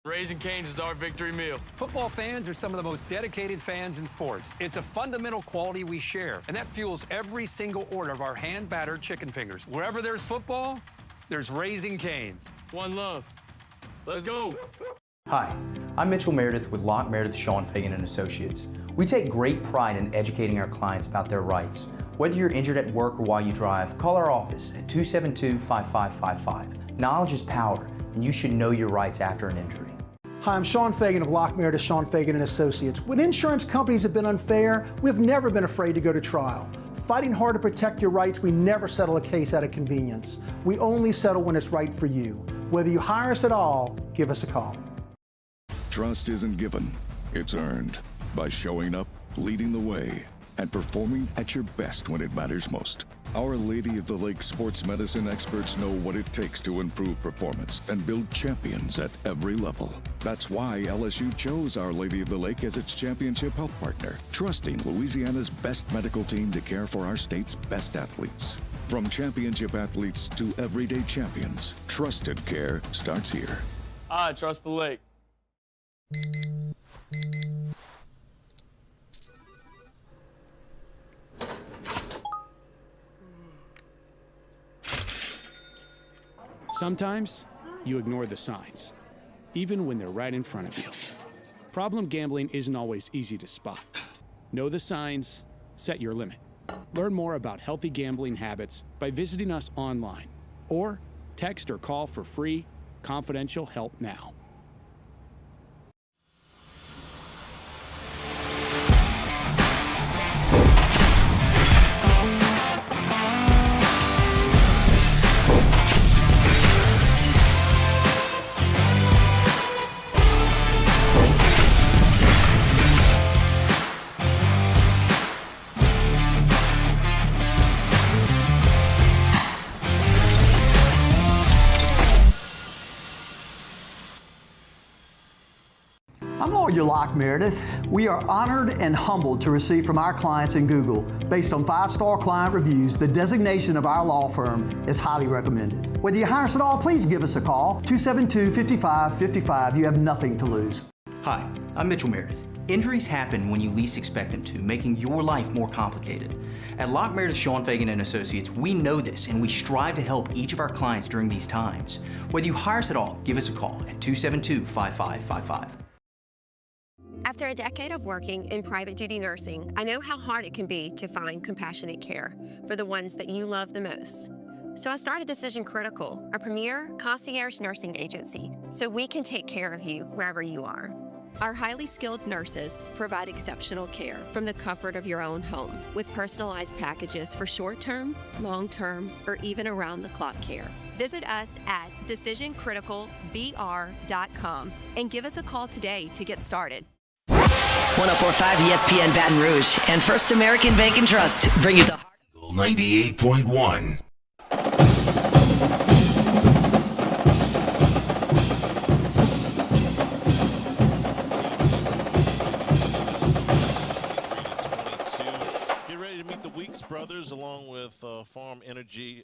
Raising Cane's is our victory meal. Football fans are some of the most dedicated fans in sports. It's a fundamental quality we share, and that fuels every single order of our hand-battered chicken fingers. Wherever there's football, there's Raising Cane's. One love. Let's go. Hi, I'm Mitchell Meredith with Locke Meredith, Sean Fagan & Associates. We take great pride in educating our clients about their rights. Whether you're injured at work or while you drive, call our office at 272-5555. Knowledge is power, and you should know your rights after an injury. Hi, I'm Sean Fagan of Locke Meredith, Sean Fagan & Associates. When insurance companies have been unfair, we've never been afraid to go to trial. Fighting hard to protect your rights, we never settle a case out of convenience. We only settle when it's right for you. Whether you hire us at all, give us a call. Trust isn't given, it's earned by showing up, leading the way, and performing at your best when it matters most. Our Lady of the Lake sports medicine experts know what it takes to improve performance and build champions at every level. That's why LSU chose Our Lady of the Lake as its championship health partner, trusting Louisiana's best medical team to care for our state's best athletes. From championship athletes to everyday champions, trusted care starts here. I trust the lake. Sometimes you ignore the signs, even when they're right in front of you. Problem gambling isn't always easy to spot. Know the signs, set your limit. Learn more about healthy gambling habits by visiting us online or text or call for free, confidential help now. I'm Lawyer Locke Meredith. We are honored and humbled to receive from our clients in Google. Based on 5-star client reviews, the designation of our law firm is highly recommended. Whether you hire us at all, please give us a call, 272-5555. You have nothing to lose. Hi, I'm Mitchell Meredith. Injuries happen when you least expect them to, making your life more complicated. At Locke Meredith, Sean Fagan & Associates, we know this, and we strive to help each of our clients during these times. Whether you hire us at all, give us a call at 272-5555. After a decade of working in private duty nursing, I know how hard it can be to find compassionate care for the ones that you love the most. So I started Decision Critical, a premier concierge nursing agency, so we can take care of you wherever you are. Our highly skilled nurses provide exceptional care from the comfort of your own home with personalized packages for short-term, long-term, or even around-the-clock care. Visit us at decisioncriticalbr.com and give us a call today to get started. 104.5 ESPN Baton Rouge and First American Bank and Trust bring you the 98.1. Get ready to meet the Weeks brothers along with Farm Energy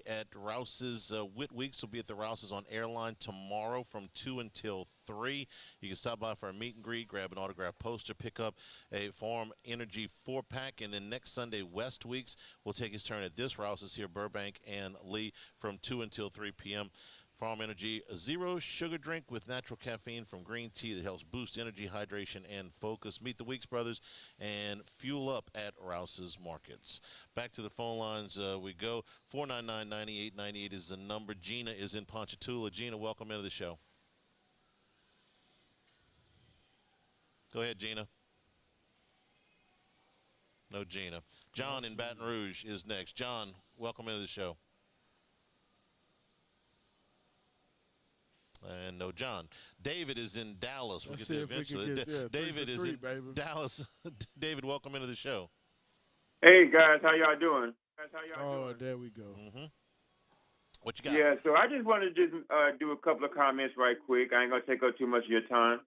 at Rouse's. Wit Weeks will be at the Rouse's on Airline tomorrow from 2 until 3. You can stop by for a meet and greet, grab an autographed poster, pick up a Farm Energy 4-pack, and then next Sunday, West Weeks will take his turn at this Rouse's here, Burbank and Lee, from 2 until 3 p.m. Farm Energy, a zero sugar drink with natural caffeine from green tea that helps boost energy, hydration, and focus. Meet the Weeks brothers and fuel up at Rouse's Markets. Back to the phone lines we go. 499-9898 is the number. Gina is in Ponchatoula. Gina, welcome into the show. Go ahead, Gina. No Gina. John in Baton Rouge is next. John, welcome into the show. And no John. David is in Dallas. We'll get there eventually. David is in Dallas. David, welcome into the show. Hey, guys. How y'all doing? There we go. What you got? Yeah, so I just wanted to do a couple of comments right quick. I ain't going to take up too much of your time.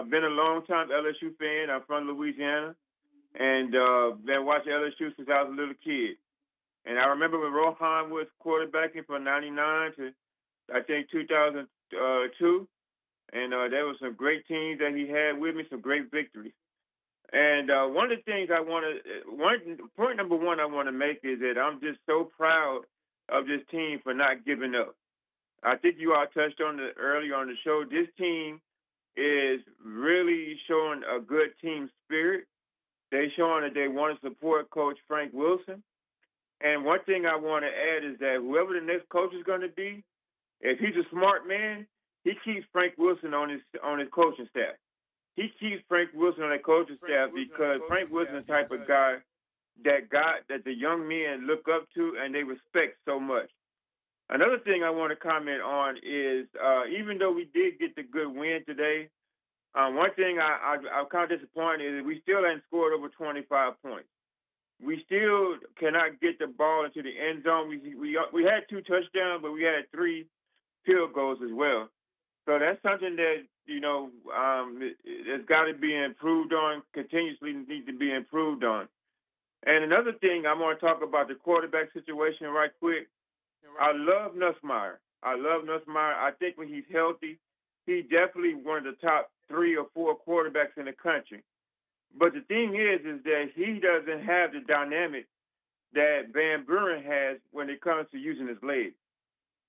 Been a long-time LSU fan. I'm from Louisiana. And been watching LSU since I was a little kid. And I remember when Rohan was quarterbacking from 99 to I think 2002, and there were some great teams that he had with me, some great victories. And one of the things point number one I want to make is that I'm just so proud of this team for not giving up. I think you all touched on it earlier on the show. This team is really showing a good team spirit. They're showing that they want to support Coach Frank Wilson. And one thing I want to add is that whoever the next coach is going to be, if he's a smart man, he keeps Frank Wilson on his coaching staff. He keeps Frank Wilson on the coaching staff because Frank Wilson is the type of guy that the young men look up to and they respect so much. Another thing I want to comment on is even though we did get the good win today, one thing I'm kind of disappointed is we still haven't scored over 25 points. We still cannot get the ball into the end zone. We had 2 touchdowns, but we had 3 field goals as well. So that's something that, it's got to be improved on, continuously needs to be improved on. And another thing, I want to talk about the quarterback situation right quick. I love Nussmeier. I think when he's healthy, he's definitely one of the top 3 or 4 quarterbacks in the country. But the thing is that he doesn't have the dynamic that Van Buren has when it comes to using his legs.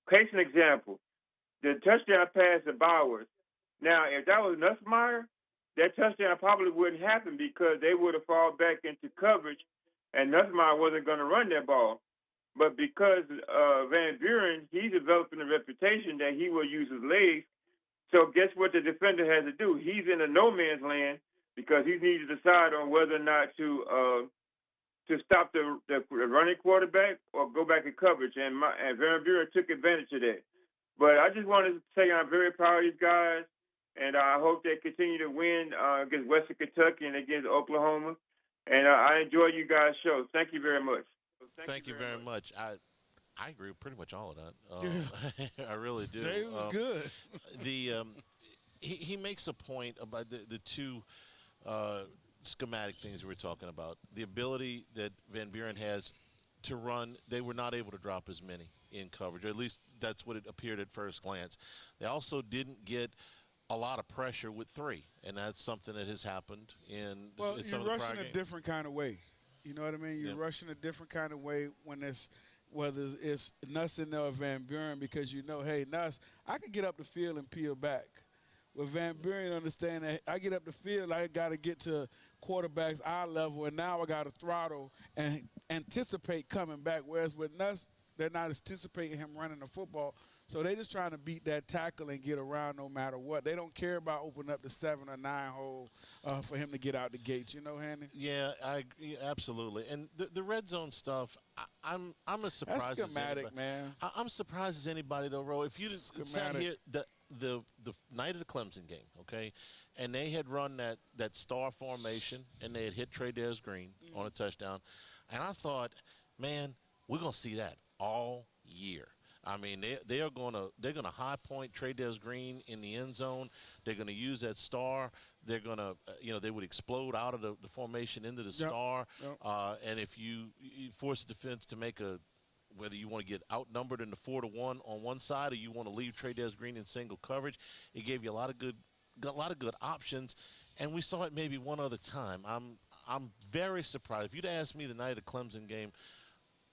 Case in example, the touchdown pass to Bowers. Now, if that was Nussmeier, that touchdown probably wouldn't happen because they would have fallen back into coverage and Nussmeier wasn't going to run that ball. But because Van Buren, he's developing a reputation that he will use his legs. So guess what the defender has to do? He's in a no man's land because he needs to decide on whether or not to stop the running quarterback or go back in coverage. And Van Buren took advantage of that. But I just wanted to say I'm very proud of these guys, and I hope they continue to win against Western Kentucky and against Oklahoma. And I enjoy you guys' show. Thank you very much. Thank you very much. I agree with pretty much all of that. I really do. Dave was good. He makes a point about the 2 schematic things we were talking about. The ability that Van Buren has to run, they were not able to drop as many in coverage, or at least that's what it appeared at first glance. They also didn't get a lot of pressure with 3, and that's something that has happened in some of the prior games. You're rushing a different kind of way. You know what I mean? You're rushing a different kind of way when whether it's Nuss in there or Van Buren, because hey, Nuss, I can get up the field and peel back. With Van Buren, understand that I get up the field, I got to get to quarterbacks eye level, and now I got to throttle and anticipate coming back. Whereas with Nuss, they're not anticipating him running the football. So they just trying to beat that tackle and get around no matter what. They don't care about opening up the 7 or 9 hole for him to get out the gate. You know, Hanny? Yeah, I agree, absolutely. And the red zone stuff, I'm as surprised That's schematic, as anybody. Man. I'm surprised as anybody, though, Ro. If you sat here the night of the Clemson game, okay, and they had run that star formation and they had hit Trey-Dez Green on a touchdown, and I thought, man, we're going to see that all year. I mean, they're gonna high point Trey Green in the end zone. They're gonna use that star. They're gonna they would explode out of the formation into the star. And if you force the defense to make whether you want to get outnumbered in the 4-1 on one side or you want to leave Trey Green in single coverage, it gave you a lot of good options. And we saw it maybe one other time. I'm very surprised. If you'd asked me the night of the Clemson game,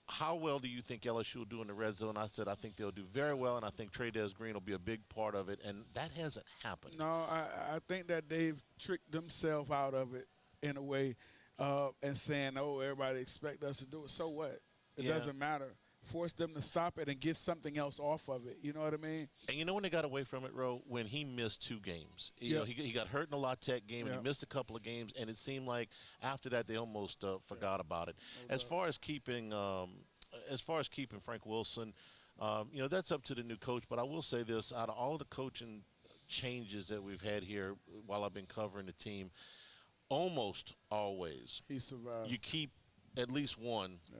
how well do you think LSU will do in the red zone? I said I think they'll do very well, and I think Trey Green will be a big part of it, and that hasn't happened. No, I think that they've tricked themselves out of it in a way and saying, oh, everybody expect us to do it. So what? It doesn't matter. Force them to stop it and get something else off of it. You know what I mean? And you know when they got away from it, Ro? When he missed 2 games. You know, he got hurt in the La Tech game, and he missed a couple of games, and it seemed like after that they almost forgot about it. As far as keeping Frank Wilson, that's up to the new coach. But I will say this: out of all the coaching changes that we've had here while I've been covering the team, almost always he survived. You keep at least one. Yeah.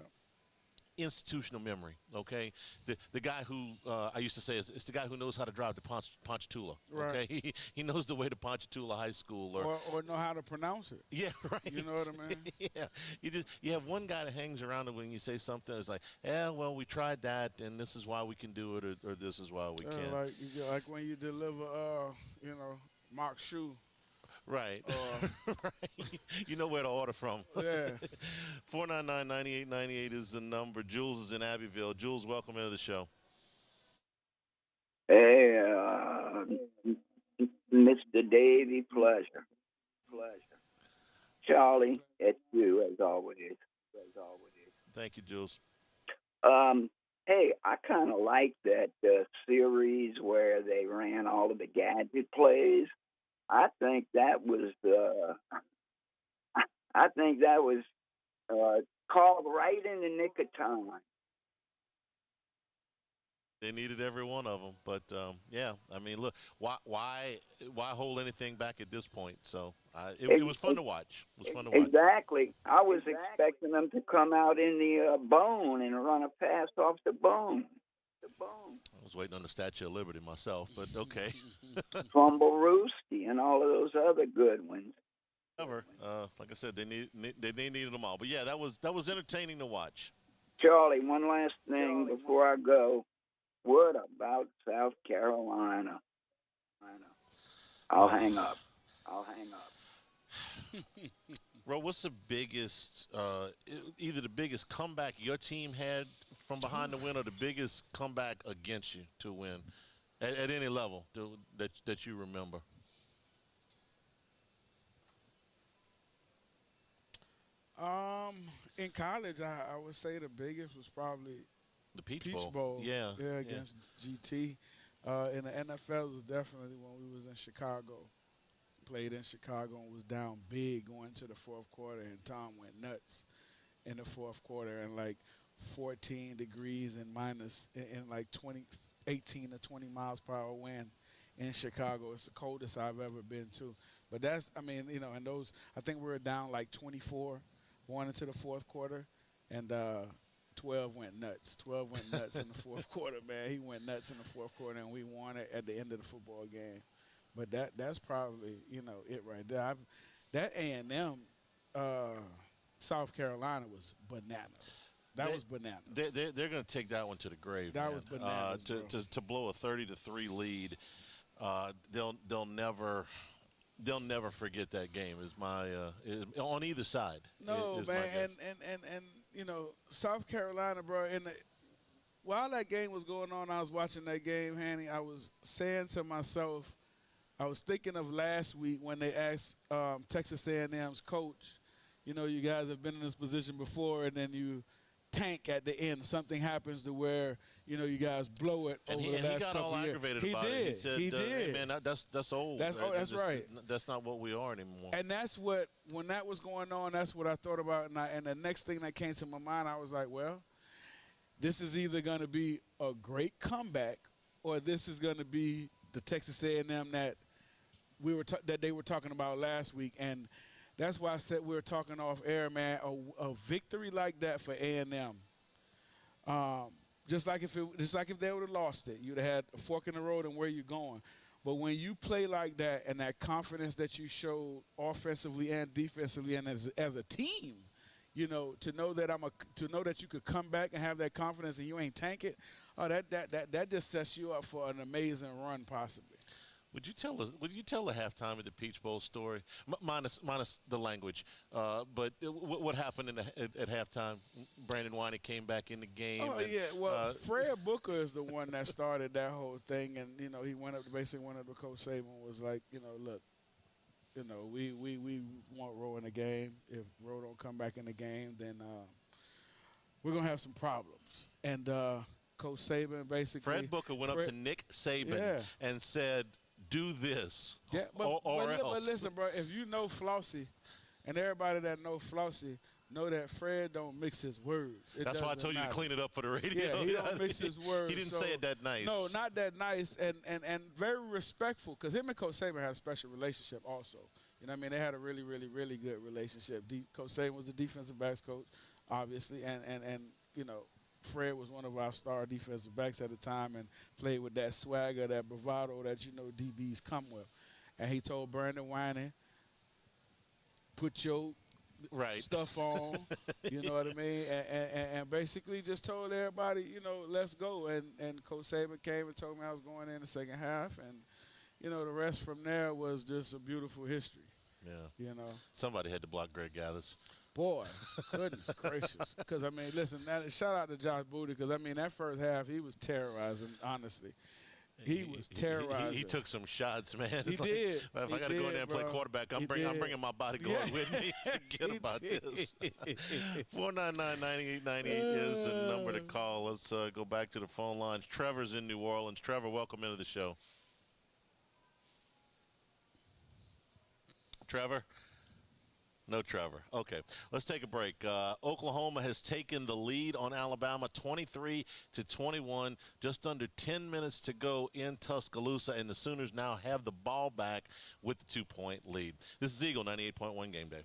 Institutional memory, okay? The guy who I used to say it's the guy who knows how to drive to Ponchatoula, okay? Right. He knows the way to Ponchatoula High School, or know how to pronounce it. Yeah, right. You know what I mean? Yeah, you have one guy that hangs around when you say something. It's like, yeah, well, we tried that, and this is why we can do it, or this is why we can't. Like when you deliver, Mark Shoe. Right. Right. You know where to order from. Yeah. 499-9898 is the number. Jules is in Abbeville. Jules, welcome into the show. Hey, Mr. Davey, pleasure. Charlie, it's you as always. Thank you, Jules. Hey, I kind of like that series where they ran all of the gadget plays. I think that was called right in the nick of time. They needed every one of them, but I mean, look, why hold anything back at this point? So it was fun to watch. It was fun to watch. Exactly. I was expecting them to come out in the bone and run a pass off the bone. I was waiting on the Statue of Liberty myself, but okay. Fumble Rooski and all of those other good ones. Like I said, they needed them all. But yeah, that was entertaining to watch. Charlie, one last thing before I go. What about South Carolina? I'll hang up. Ro, what's the biggest, either the biggest comeback your team had from behind to win, or the biggest comeback against you to win, at any level that you remember? In college, I would say the biggest was probably the Peach Bowl. Yeah, against GT. In the NFL, it was definitely when we was in Chicago. Played in Chicago and was down big going to the fourth quarter, and Tom went nuts in the fourth quarter, and like 14 degrees and minus in like 18 to 20 miles per hour wind in Chicago. It's the coldest I've ever been to. But that's, I mean, and those, I think we were down like 24 going into the fourth quarter, and 12 went nuts. 12 went nuts in the fourth quarter, man. He went nuts in the fourth quarter, and we won it at the end of the football game. But that's probably, it right there. That A&M, South Carolina was bananas. That was bananas. They're going to take that one to the grave. That was bananas, to blow a 30-3 lead. They'll never forget that game. Is my on either side. No, man, and South Carolina, bro. While that game was going on, I was watching that game, Hanny. I was saying to myself, I was thinking of last week when they asked Texas A&M's coach, you guys have been in this position before, and then you tank at the end. Something happens to where, you guys blow it over the last couple of years. And he got all aggravated about it. He said, he did. Hey, man, that's old. That's right. That's not what we are anymore. And that's what, when that was going on, that's what I thought about. And the next thing that came to my mind, I was like, well, this is either going to be a great comeback, or this is going to be the Texas A&M that that they were talking about last week. And that's why I said we were talking off air, man. A victory like that for A&M, Just like if they would have lost it, you'd have had a fork in the road and where you're going. But when you play like that and that confidence that you showed offensively and defensively and as a team, you know, to know that you could come back and have that confidence and you ain't tank it, that just sets you up for an amazing run possibly. Would you tell the halftime of the Peach Bowl story, minus the language? But what happened at halftime? Brandon Whiney came back in the game. Oh yeah, well, Fred Booker is the one that started that whole thing, and you know he basically went up to Coach Saban and was like, you know, look, you know, we want Roe in the game. If Roe don't come back in the game, then we're gonna have some problems. And Coach Saban basically. Fred Booker went up to Nick Saban and said, do this, or else. But listen, bro, if you know Flossie, and everybody that know Flossie know that Fred don't mix his words. That's why I told you to clean it up for the radio. Yeah, he don't mix his words. He didn't say it that nice. No, not that nice, and very respectful, because him and Coach Saban had a special relationship also. You know what I mean? They had a really, really, really good relationship. Coach Saban was the defensive backs coach, obviously, and you know, Fred was one of our star defensive backs at the time and played with that swagger, that bravado that, you know, DBs come with. And he told Brandon Whiney, put your stuff on, you know what I mean? And basically just told everybody, you know, let's go. And Coach Saban came and told me I was going in the second half. And, you know, the rest from there was just a beautiful history. Yeah. You know. Somebody had to block Greg Gathers. Boy, goodness gracious. Because, I mean, listen, shout out to Josh Booty, because, I mean, that first half, he was terrorizing, honestly. He was terrorizing. He took some shots, man. He did. If I got to go in there and play quarterback, I'm bringing my bodyguard with me. Forget about this. 499-9898 is the number to call. Let's go back to the phone lines. Trevor's in New Orleans. Trevor, welcome into the show. Trevor? No Trevor. Okay, let's take a break. Oklahoma has taken the lead on Alabama 23-21. Just under 10 minutes to go in Tuscaloosa, and the Sooners now have the ball back with the 2-point lead. This is Eagle 98.1 Game Day.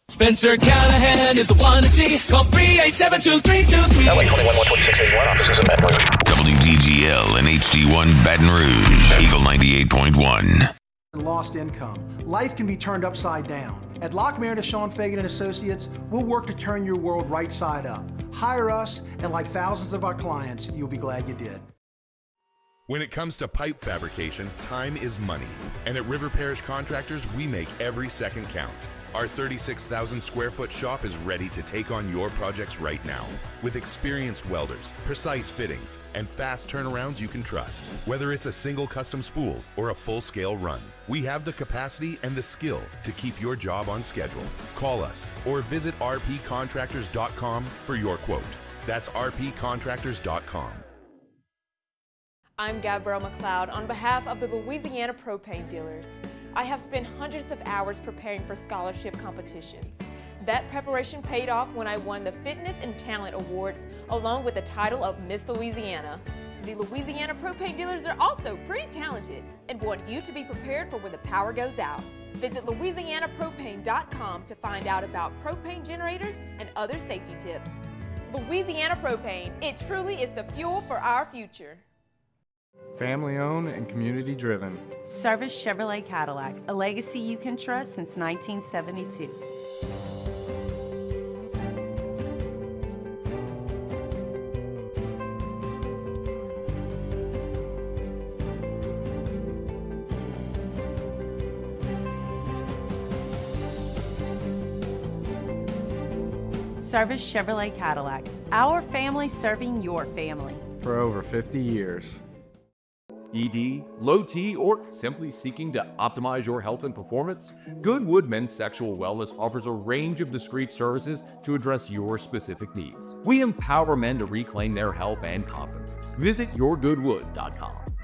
Spencer Callahan is the one to see. Call 387-2323. LA 21-126-81. Offices in Baton Rouge. WDGL and HD1 Baton Rouge. Eagle 98.1. Lost income. Life can be turned upside down. At Lock Meredith, Sean Fagan and Associates, we'll work to turn your world right side up. Hire us, and like thousands of our clients, you'll be glad you did. When it comes to pipe fabrication, time is money. And at River Parish Contractors, we make every second count. Our 36,000 square foot shop is ready to take on your projects right now. With experienced welders, precise fittings, and fast turnarounds you can trust. Whether it's a single custom spool or a full-scale run, we have the capacity and the skill to keep your job on schedule. Call us or visit rpcontractors.com for your quote. That's rpcontractors.com. I'm Gabrielle McLeod on behalf of the Louisiana Propane Dealers. I have spent hundreds of hours preparing for scholarship competitions. That preparation paid off when I won the Fitness and Talent Awards along with the title of Miss Louisiana. The Louisiana Propane Dealers are also pretty talented and want you to be prepared for when the power goes out. Visit LouisianaPropane.com to find out about propane generators and other safety tips. Louisiana Propane, it truly is the fuel for our future. Family owned and community driven. Service Chevrolet Cadillac, a legacy you can trust since 1972. Service Chevrolet Cadillac, our family serving your family. For over 50 years. ED, low T, or simply seeking to optimize your health and performance? Goodwood Men's Sexual Wellness offers a range of discreet services to address your specific needs. We empower men to reclaim their health and confidence. Visit yourgoodwood.com.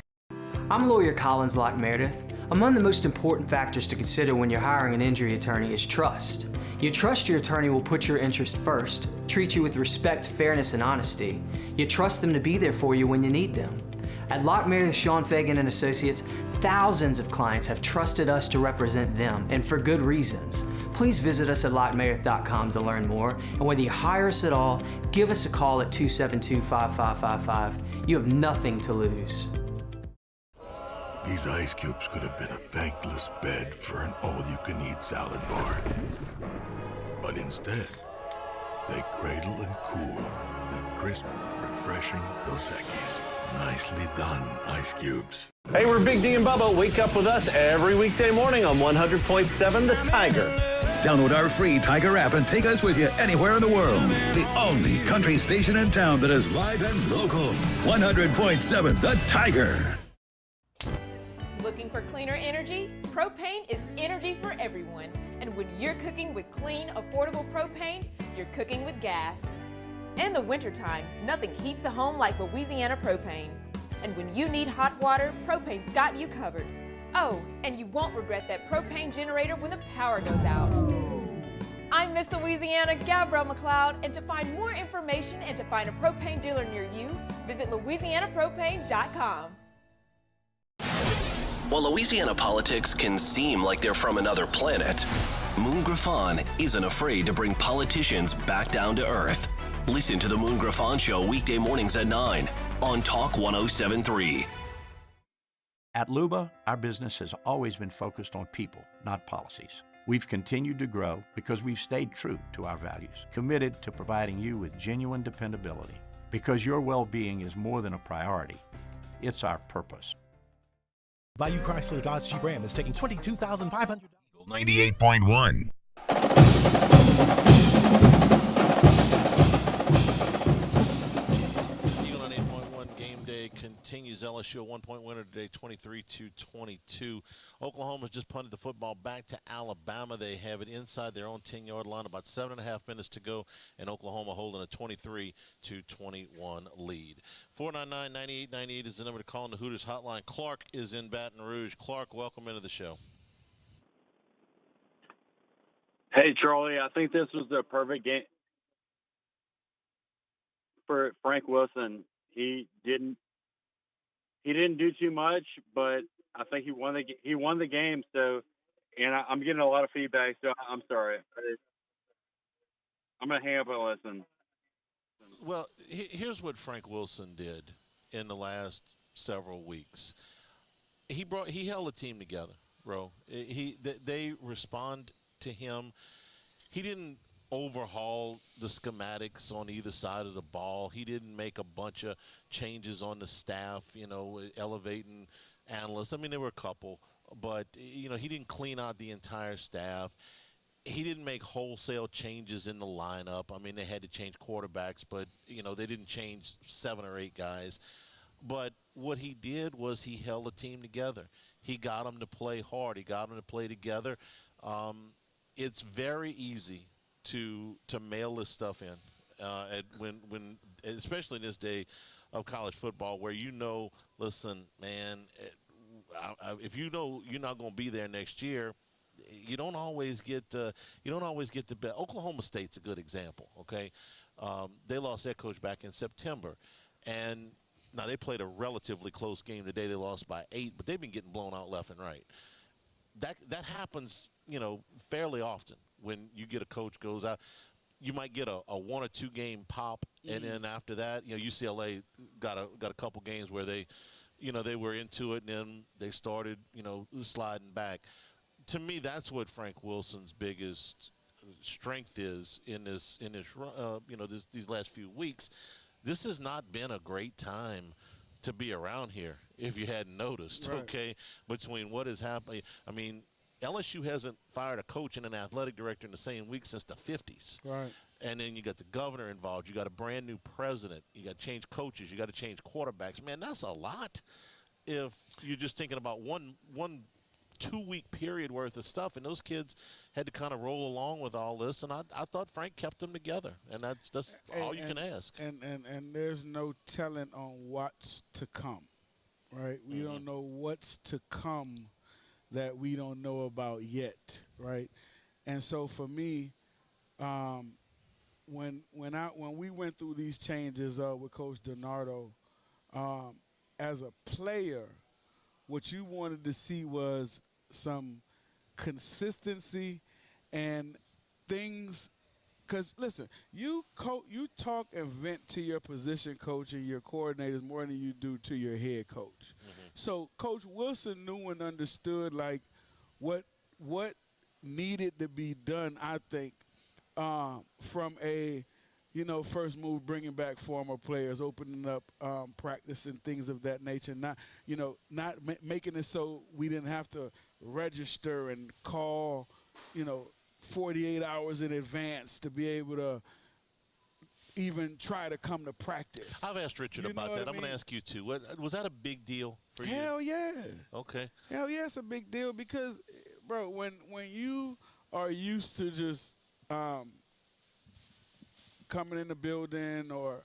I'm lawyer Collins Locke Meredith. Among the most important factors to consider when you're hiring an injury attorney is trust. You trust your attorney will put your interest first, treat you with respect, fairness, and honesty. You trust them to be there for you when you need them. At Locke Meredith Sean Fagan and Associates, thousands of clients have trusted us to represent them, and for good reasons. Please visit us at LockeMeredith.com to learn more, and whether you hire us at all, give us a call at 272-5555. You have nothing to lose. These ice cubes could have been a thankless bed for an all-you-can-eat salad bar. But instead, they cradle and cool the crisp, refreshing Dos Equis. Nicely done, Ice Cubes. Hey, we're Big D and Bubba. Wake up with us every weekday morning on 100.7 The Tiger. Download our free Tiger app and take us with you anywhere in the world. The only country station in town that is live and local. 100.7 The Tiger. Looking for cleaner energy? Propane is energy for everyone. And when you're cooking with clean, affordable propane, you're cooking with gas. In the wintertime, nothing heats a home like Louisiana propane. And when you need hot water, propane's got you covered. Oh, and you won't regret that propane generator when the power goes out. I'm Miss Louisiana, Gabrielle McLeod, and to find more information and to find a propane dealer near you, visit louisianapropane.com. While Louisiana politics can seem like they're from another planet, Moon Griffon isn't afraid to bring politicians back down to earth. Listen to the Moon Griffon Show weekday mornings at 9 on Talk 107.3. At Luba, our business has always been focused on people, not policies. We've continued to grow because we've stayed true to our values, committed to providing you with genuine dependability. Because your well-being is more than a priority, it's our purpose. Value Chrysler Dodge Jeep Ram is taking $22,500. 98.1. Eagle 98.1 Game Day continues. LSU a one-point winner today, 23-22. Oklahoma just punted the football back to Alabama. They have it inside their own 10-yard line. About 7.5 minutes to go, and Oklahoma holding a 23-21 lead. 499-9898 is the number to call in the Hooters hotline. Clark is in Baton Rouge. Clark, welcome into the show. Hey, Charlie, I think this was the perfect game for Frank Wilson. He didn't do too much, but I think he won the game. So, and I'm getting a lot of feedback. So I'm sorry. I'm gonna hang up and listen. Well, here's what Frank Wilson did in the last several weeks. He held a team together, bro. They respond to him. He didn't overhaul the schematics on either side of the ball. He didn't make a bunch of changes on the staff, elevating analysts. I mean, there were a couple, but, he didn't clean out the entire staff. He didn't make wholesale changes in the lineup. I mean, they had to change quarterbacks, but, they didn't change 7 or 8 guys. But what he did was he held a team together. He got them to play hard. He got them to play together. It's very easy to mail this stuff in, when especially in this day of college football, where listen, man, if you know you're not going to be there next year, you don't always get the bet. Oklahoma State's a good example. Okay, they lost their coach back in September, and now they played a relatively close game today. They lost by 8, but they've been getting blown out left and right. That happens, fairly often when you get a coach goes out. You might get a 1 or 2 game pop, and then after that, UCLA got a couple games where they were into it, and then they started, sliding back. To me, that's what Frank Wilson's biggest strength is in this these last few weeks. This has not been a great time to be around here, if you hadn't noticed. Right. Okay, between what is happening, I mean, LSU hasn't fired a coach and an athletic director in the same week since the 50s. Right. And then you got the governor involved. You got a brand new president. You got to change coaches. You got to change quarterbacks. Man, that's a lot. If you're just thinking about one 2-week period worth of stuff, and those kids had to kind of roll along with all this, and I thought Frank kept them together, and that's all you can ask. And there's no telling on what's to come, right? We don't know what's to come that we don't know about yet, right? And so for me, when we went through these changes with Coach DiNardo, as a player, what you wanted to see was some consistency and things. Because, listen, you talk and vent to your position coach and your coordinators more than you do to your head coach. So Coach Wilson knew and understood, like, what needed to be done, I think, from a, first move, bringing back former players, opening up practice and things of that nature, not making it so we didn't have to register and call, 48 hours in advance to be able to even try to come to practice. I've asked Richard about that. I'm going to ask you too. Was that a big deal for you? Hell yeah. Okay. Hell yeah, it's a big deal because, bro, when you are used to just coming in the building or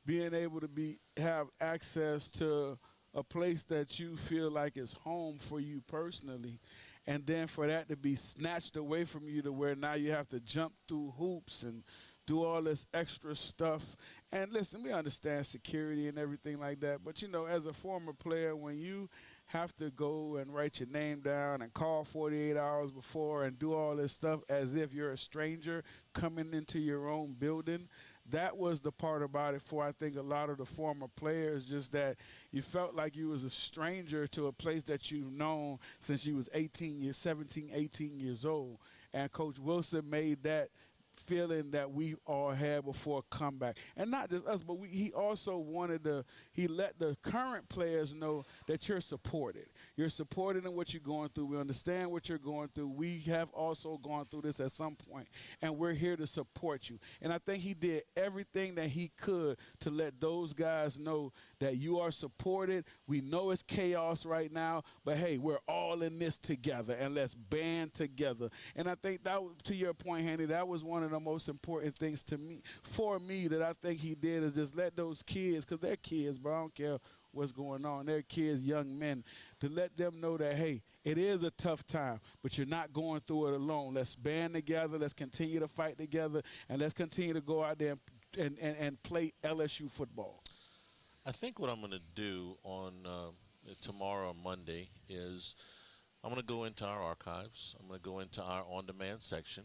being able to have access to a place that you feel like is home for you personally, and then for that to be snatched away from you to where now you have to jump through hoops and do all this extra stuff. And listen, we understand security and everything like that, but as a former player, when you have to go and write your name down and call 48 hours before and do all this stuff as if you're a stranger coming into your own building, that was the part about it for, I think, a lot of the former players, just that you felt like you was a stranger to a place that you've known since you was 17, 18 years old. And Coach Wilson made that feeling that we all had before comeback. And not just us, but he also he let the current players know that you're supported. You're supported in what you're going through. We understand what you're going through. We have also gone through this at some point, and we're here to support you. And I think he did everything that he could to let those guys know that you are supported. We know it's chaos right now, but hey, we're all in this together, and let's band together. And I think that, to your point, Handy, that was one of the most important things for me that I think he did, is just let those kids, because they're kids, but I don't care what's going on. They're kids, young men, to let them know that, hey, it is a tough time, but you're not going through it alone. Let's band together. Let's continue to fight together, and let's continue to go out there and play LSU football. I think what I'm going to do on tomorrow, Monday, is I'm going to go into our archives. I'm going to go into our on-demand section.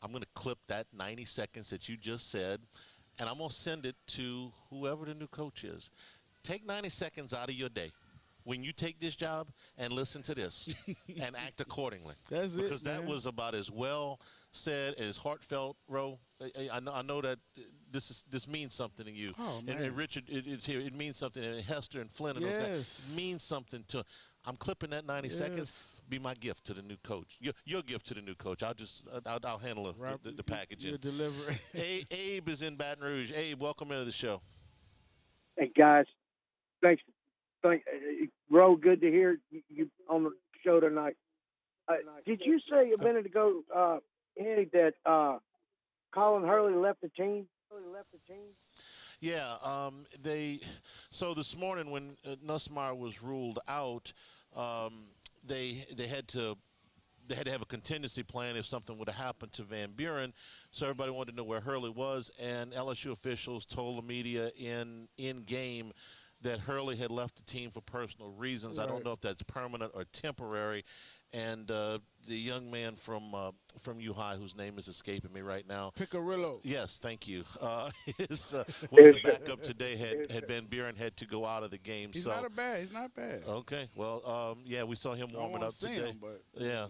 I'm going to clip that 90 seconds that you just said, and I'm going to send it to whoever the new coach is. Take 90 seconds out of your day when you take this job and listen to this and act accordingly. That's it, because that was about as well said and as heartfelt, Ro. I know that this means something to you. Oh, man. And Richard, it's here. It means something. And Hester and Flynn and those guys means something to. I'm clipping that 90 seconds. Be my gift to the new coach. Your gift to the new coach. I'll handle the packaging. Your delivery. Abe is in Baton Rouge. Abe, welcome into the show. Hey guys, thanks. Ro, good to hear you on the show tonight. Did you say a minute ago, Andy, that Colin Hurley left the team? Yeah, so this morning when Nussmeier was ruled out, they had to have a contingency plan if something would have happened to Van Buren. So everybody wanted to know where Hurley was, and LSU officials told the media in game that Hurley had left the team for personal reasons. Right. I don't know if that's permanent or temporary. And the young man from U High, whose name is escaping me right now. Picarillo. Yes, thank you. Was the backup today. Had Van Buren had to go out of the game. He's not bad. Okay. Well, yeah, we saw him warming up today. Yeah.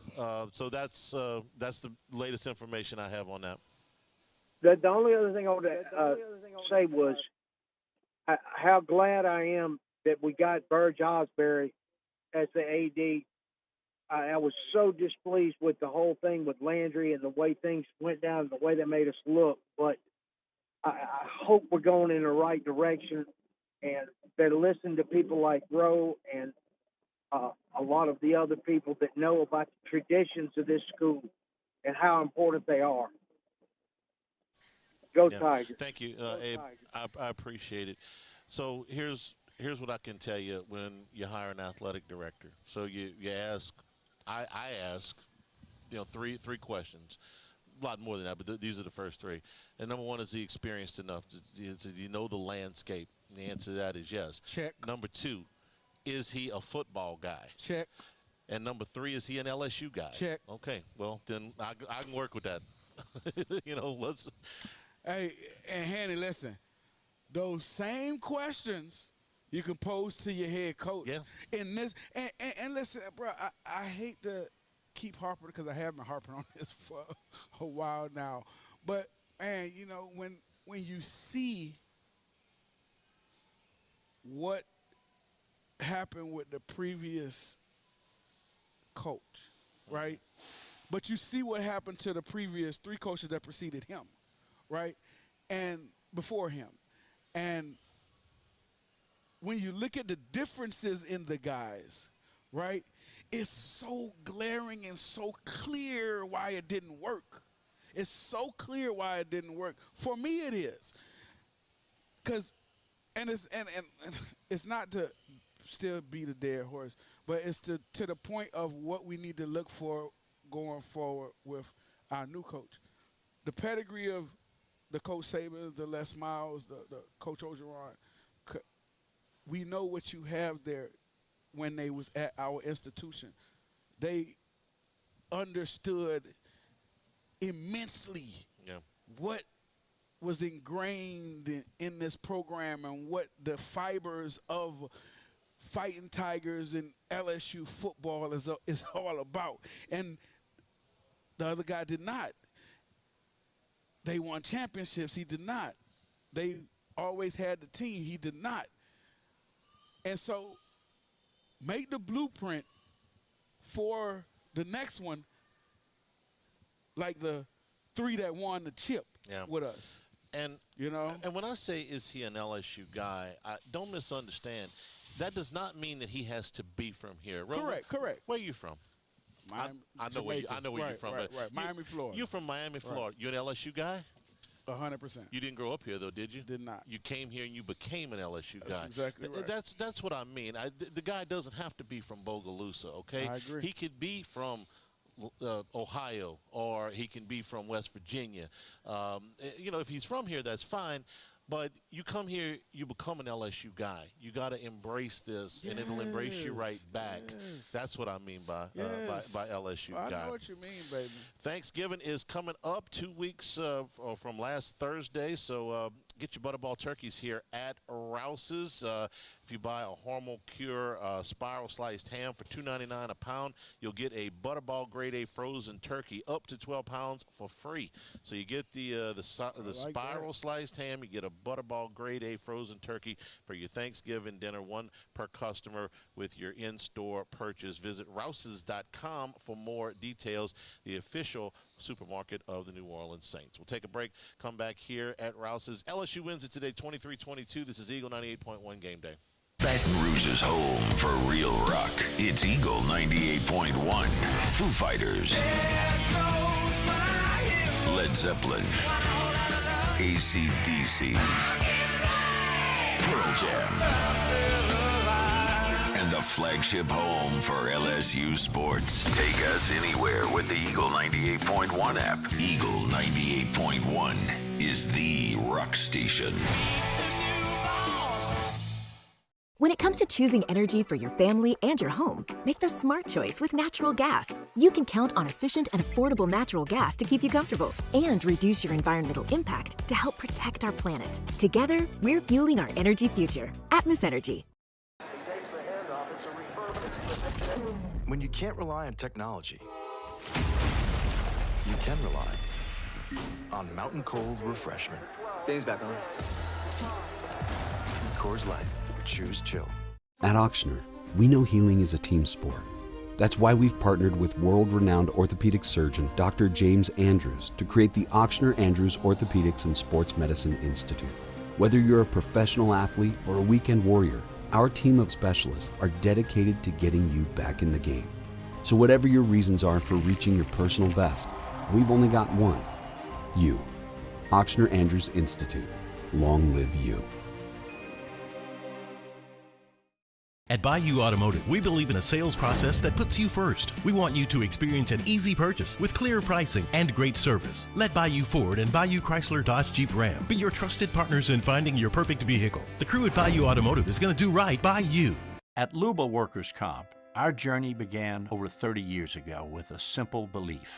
So that's the latest information I have on that. The only other thing I want to say was how glad I am that we got Burge Osbury as the AD. I was so displeased with the whole thing with Landry and the way things went down and the way they made us look. But I hope we're going in the right direction, and they're listening to people like Roe and a lot of the other people that know about the traditions of this school and how important they are. Go Tigers. Thank you, Abe. I appreciate it. So here's what I can tell you when you hire an athletic director. So you ask, I ask, three questions. A lot more than that, but these are the first three. And number one, is he experienced enough? Do you know the landscape? And the answer to that is yes. Check. Number two, is he a football guy? Check. And number 3, is he an LSU guy? Check. Okay, well, then I can work with that. Let's. Hey, and Hanny, listen, those same questions you can pose to your head coach. Yeah. In this, and listen, bro, I hate to keep harping because I have been harping on this for a while now. But, man, when you see what happened with the previous coach, right? But you see what happened to the previous 3 coaches that preceded him, right? And before him. And when you look at the differences in the guys, right, it's so glaring and so clear why it didn't work. It's so clear why it didn't work. For me, it is. And it's not to still beat a dead horse, but it's to the point of what we need to look for going forward with our new coach. The pedigree of the Coach Sabans, the Les Miles, the Coach Orgeron, we know what you have there when they was at our institution. They understood immensely what was ingrained in this program and what the fibers of Fighting Tigers and LSU football is all about. And the other guy did not. They won championships. He did not. They always had the team. He did not. And so make the blueprint for the next one like the 3 that won the chip with us. And and when I say is he an LSU guy, don't misunderstand. That does not mean that he has to be from here. Correct. Where are you from? I know where you're from. Right. Miami, Florida. You're from Miami, Florida. You're an LSU guy? 100%. You didn't grow up here, though, did you? Did not. You came here and you became an LSU guy. That's exactly right. That's what I mean. The guy doesn't have to be from Bogalusa, okay? I agree. He could be from Ohio, or he can be from West Virginia. If he's from here, that's fine. But you come here, you become an LSU guy. You got to embrace this, and it'll embrace you right back. That's what I mean by LSU guy. I know what you mean, baby. Thanksgiving is coming up 2 weeks from last Thursday, so get your Butterball turkeys here at Rouse's. If you buy a Hormel Cure spiral sliced ham for $2.99 a pound, you'll get a Butterball Grade A frozen turkey up to 12 pounds for free. So you get the spiral sliced ham, you get a Butterball Grade A frozen turkey for your Thanksgiving dinner, 1 per customer with your in-store purchase. Visit Rouses.com for more details, the official supermarket of the New Orleans Saints. We'll take a break, come back here at Rouse's. LSU wins it today, 23-22. This is Eagle 98.1 Game Day. Baton Rouge's home for real rock. It's Eagle 98.1. Foo Fighters. Led Zeppelin. AC/DC. Pearl Jam. And the flagship home for LSU sports. Take us anywhere with the Eagle 98.1 app. Eagle 98.1 is the rock station. When it comes to choosing energy for your family and your home, make the smart choice with natural gas. You can count on efficient and affordable natural gas to keep you comfortable and reduce your environmental impact to help protect our planet. Together, we're fueling our energy future. Atmos Energy. When you can't rely on technology, you can rely on Mountain Cold Refreshment. Dave's back on. Coors Light. Choose chill. At Auctioner, we know healing is a team sport. That's why we've partnered with world-renowned orthopedic surgeon Dr. James Andrews to create the Auctioner Andrews Orthopedics and Sports Medicine Institute. Whether you're a professional athlete or a weekend warrior, our team of specialists are dedicated to getting you back in the game. So whatever your reasons are for reaching your personal best, we've only got one. You. Auctioner Andrews Institute. Long live you. At Bayou Automotive, we believe in a sales process that puts you first. We want you to experience an easy purchase with clear pricing and great service. Let Bayou Ford and Bayou Chrysler Dodge Jeep Ram be your trusted partners in finding your perfect vehicle. The crew at Bayou Automotive is going to do right by you. At Luba Workers' Comp, our journey began over 30 years ago with a simple belief.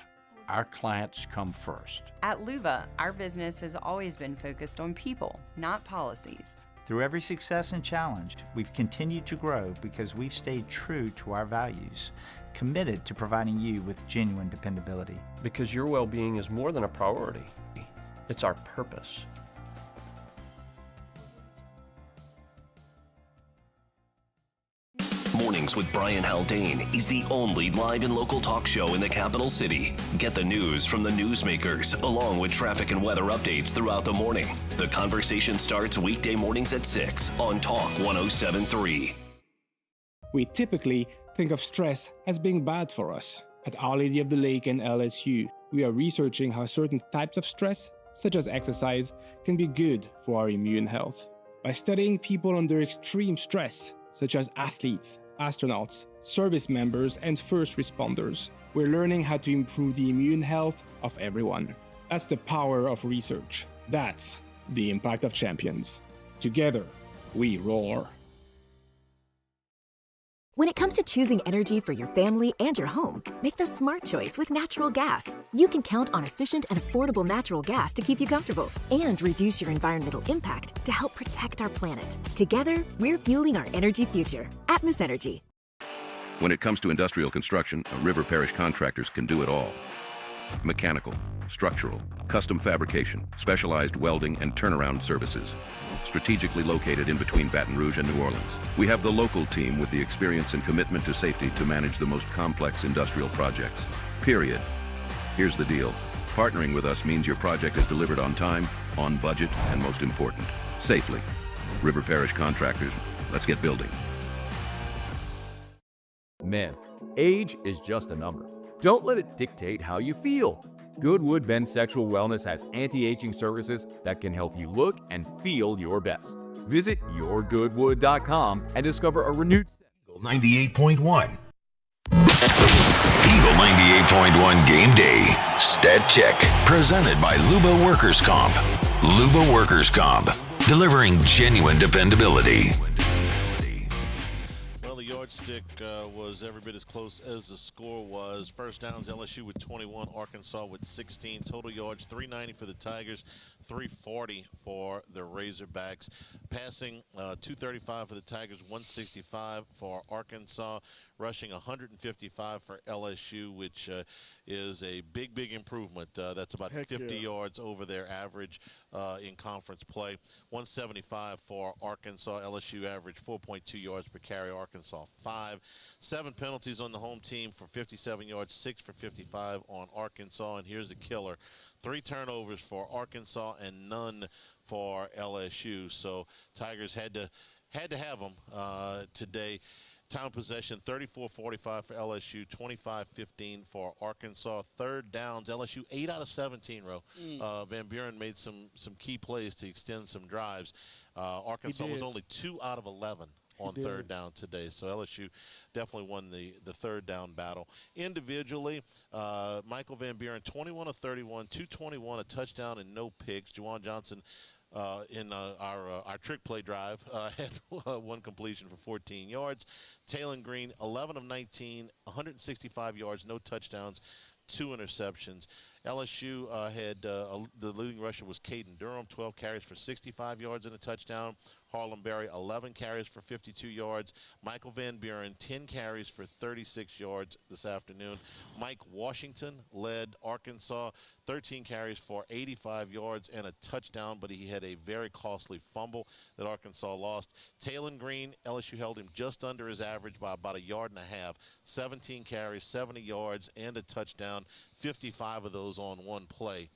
Our clients come first. At Luba, our business has always been focused on people, not policies. Through every success and challenge, we've continued to grow because we've stayed true to our values, committed to providing you with genuine dependability. Because your well-being is more than a priority. It's our purpose. Mornings with Brian Haldane is the only live and local talk show in the capital city. Get the news from the newsmakers, along with traffic and weather updates throughout the morning. The conversation starts weekday mornings at 6 on Talk 107.3. We typically think of stress as being bad for us. At Our Lady of the Lake and LSU, we are researching how certain types of stress, such as exercise, can be good for our immune health. By studying people under extreme stress, such as athletes, astronauts, service members, and first responders, we're learning how to improve the immune health of everyone. That's the power of research. That's the impact of champions. Together, we roar. When it comes to choosing energy for your family and your home, make the smart choice with natural gas. You can count on efficient and affordable natural gas to keep you comfortable and reduce your environmental impact to help protect our planet. Together, we're fueling our energy future. Atmos Energy. When it comes to industrial construction, River Parish contractors can do it all. Mechanical, structural, custom fabrication, specialized welding, and turnaround services. Strategically located in between Baton Rouge and New Orleans, we have the local team with the experience and commitment to safety to manage the most complex industrial projects. Period. Here's the deal. Partnering with us means your project is delivered on time, on budget, and most important, safely. River Parish Contractors, let's get building. Man, age is just a number. Don't let it dictate how you feel. Goodwood Men's Sexual Wellness has anti-aging services that can help you look and feel your best. Visit yourgoodwood.com and discover a renewed 98.1. Eagle 98.1 Game Day. Stat Check. Presented by Luba Workers Comp. Luba Workers Comp. Delivering genuine dependability. Yardstick was every bit as close as the score was. First downs, LSU with 21, Arkansas with 16. Total yards, 390 for the Tigers, 340 for the Razorbacks. Passing, 235 for the Tigers, 165 for Arkansas. Rushing 155 for LSU, which is a big improvement. That's about 50 yards over their average in conference play. 175 for Arkansas. LSU average 4.2 yards per carry. Arkansas 5. 7 penalties on the home team for 57 yards, 6 for 55 on Arkansas. And here's the killer. 3 turnovers for Arkansas and none for LSU. So Tigers had to have them today. Time of possession, 34-45 for LSU, 25-15 for Arkansas. Third downs, LSU 8 out of 17, Van Buren made some key plays to extend some drives. Arkansas was only 2 out of 11 on third down today. So LSU definitely won the third down battle. Individually, Michael Van Buren, 21 of 31, 221, a touchdown and no picks. Juwan Johnson in our trick play drive had 1 completion for 14 yards. Taylon Green, 11 of 19, 165 yards, no touchdowns, 2 interceptions. LSU had the leading rusher was Caden Durham, 12 carries for 65 yards and a touchdown. Harlem Berry, 11 carries for 52 yards. Michael Van Buren, 10 carries for 36 yards this afternoon. Mike Washington led Arkansas, 13 carries for 85 yards and a touchdown, but he had a very costly fumble that Arkansas lost. Taylon Green, LSU held him just under his average by about 1.5 yards. 17 carries, 70 yards, and a touchdown. 55 of those on 1 play.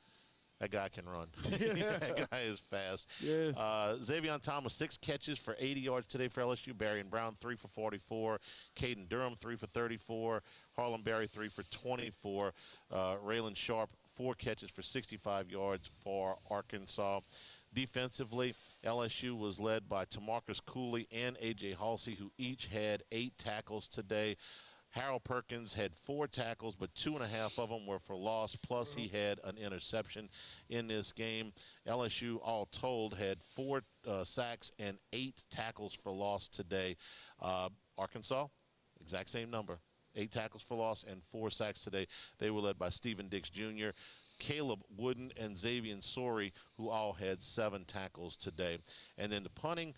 That guy can run. That guy is fast. Yes. Xavier Thomas, 6 catches for 80 yards today for LSU. Barrion Brown, 3 for 44. Caden Durham, 3 for 34. Harlem Berry, 3 for 24. Raylan Sharp, 4 catches for 65 yards for Arkansas. Defensively, LSU was led by Tamarcus Cooley and A.J. Halsey, who each had 8 tackles today. Harold Perkins had 4 tackles, but 2.5 of them were for loss, plus he had an interception in this game. LSU, all told, had 4 sacks and 8 tackles for loss today. Arkansas, exact same number, 8 tackles for loss and 4 sacks today. They were led by Stephen Dix Jr., Caleb Wooden, and Xavier Sori, who all had 7 tackles today. And then the punting,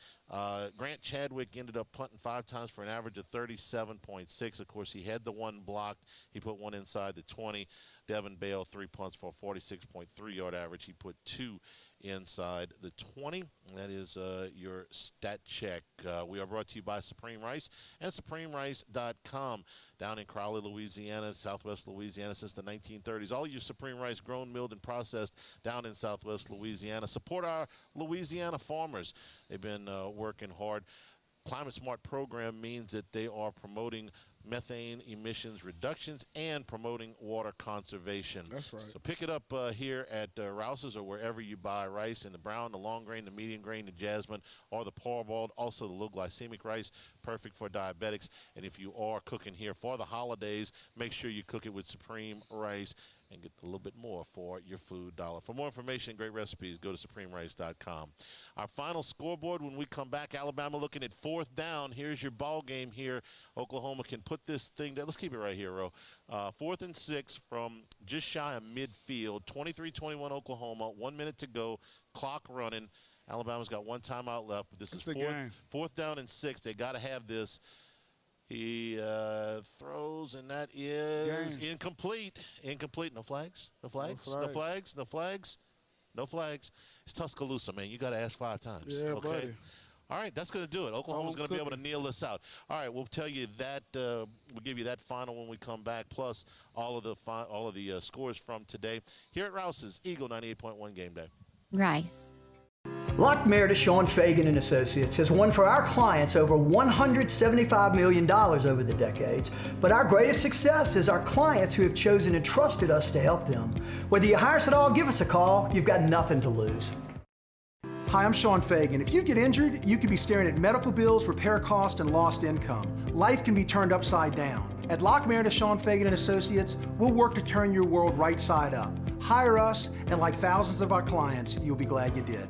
Grant Chadwick ended up punting 5 times for an average of 37.6. Of course, he had the 1 blocked. He put 1 inside the 20. Devin Bale, 3 punts for a 46.3-yard average. He put 2 inside the 20. That is your stat check. We are brought to you by Supreme Rice and SupremeRice.com. Down in Crowley, Louisiana, Southwest Louisiana since the 1930s. All your Supreme Rice grown, milled, and processed down in Southwest Louisiana. Support our Louisiana farmers. They've been working hard. Climate Smart program means that they are promoting methane emissions reductions and promoting water conservation. That's right. So pick it up here at Rouse's or wherever you buy rice, in the brown, the long grain, the medium grain, the jasmine, or the parboiled, also the low glycemic rice, perfect for diabetics. And if you are cooking here for the holidays, make sure you cook it with Supreme Rice and get a little bit more for your food dollar. For more information and great recipes, go to SupremeRice.com. Our final scoreboard when we come back, Alabama looking at 4th down. Here's your ball game here. Oklahoma can put this thing down. Let's keep it right here, Ro. 4th and 6 from just shy of midfield. 23-21 Oklahoma, 1 minute to go, clock running. Alabama's got 1 timeout left. But this is 4th down and 6. They got to have this. He throws, and that is incomplete. Incomplete. No flags? No flags? No flags? No flags? No flags? It's Tuscaloosa, man. You got to ask 5 times. Yeah, okay? buddy. All right, that's going to do it. Oklahoma's going to be able to kneel this out. All right, we'll tell you that. We'll give you that final when we come back, plus all of the scores from today here at Rouse's Eagle 98.1 Game Day. Rice. Lockmayer, Sean Fagan and Associates has won for our clients over $175 million over the decades, but our greatest success is our clients who have chosen and trusted us to help them. Whether you hire us at all, give us a call. You've got nothing to lose. Hi, I'm Sean Fagan. If you get injured, you could be staring at medical bills, repair costs, and lost income. Life can be turned upside down. At Lockmayer, Sean Fagan and Associates, we'll work to turn your world right side up. Hire us, and like thousands of our clients, you'll be glad you did.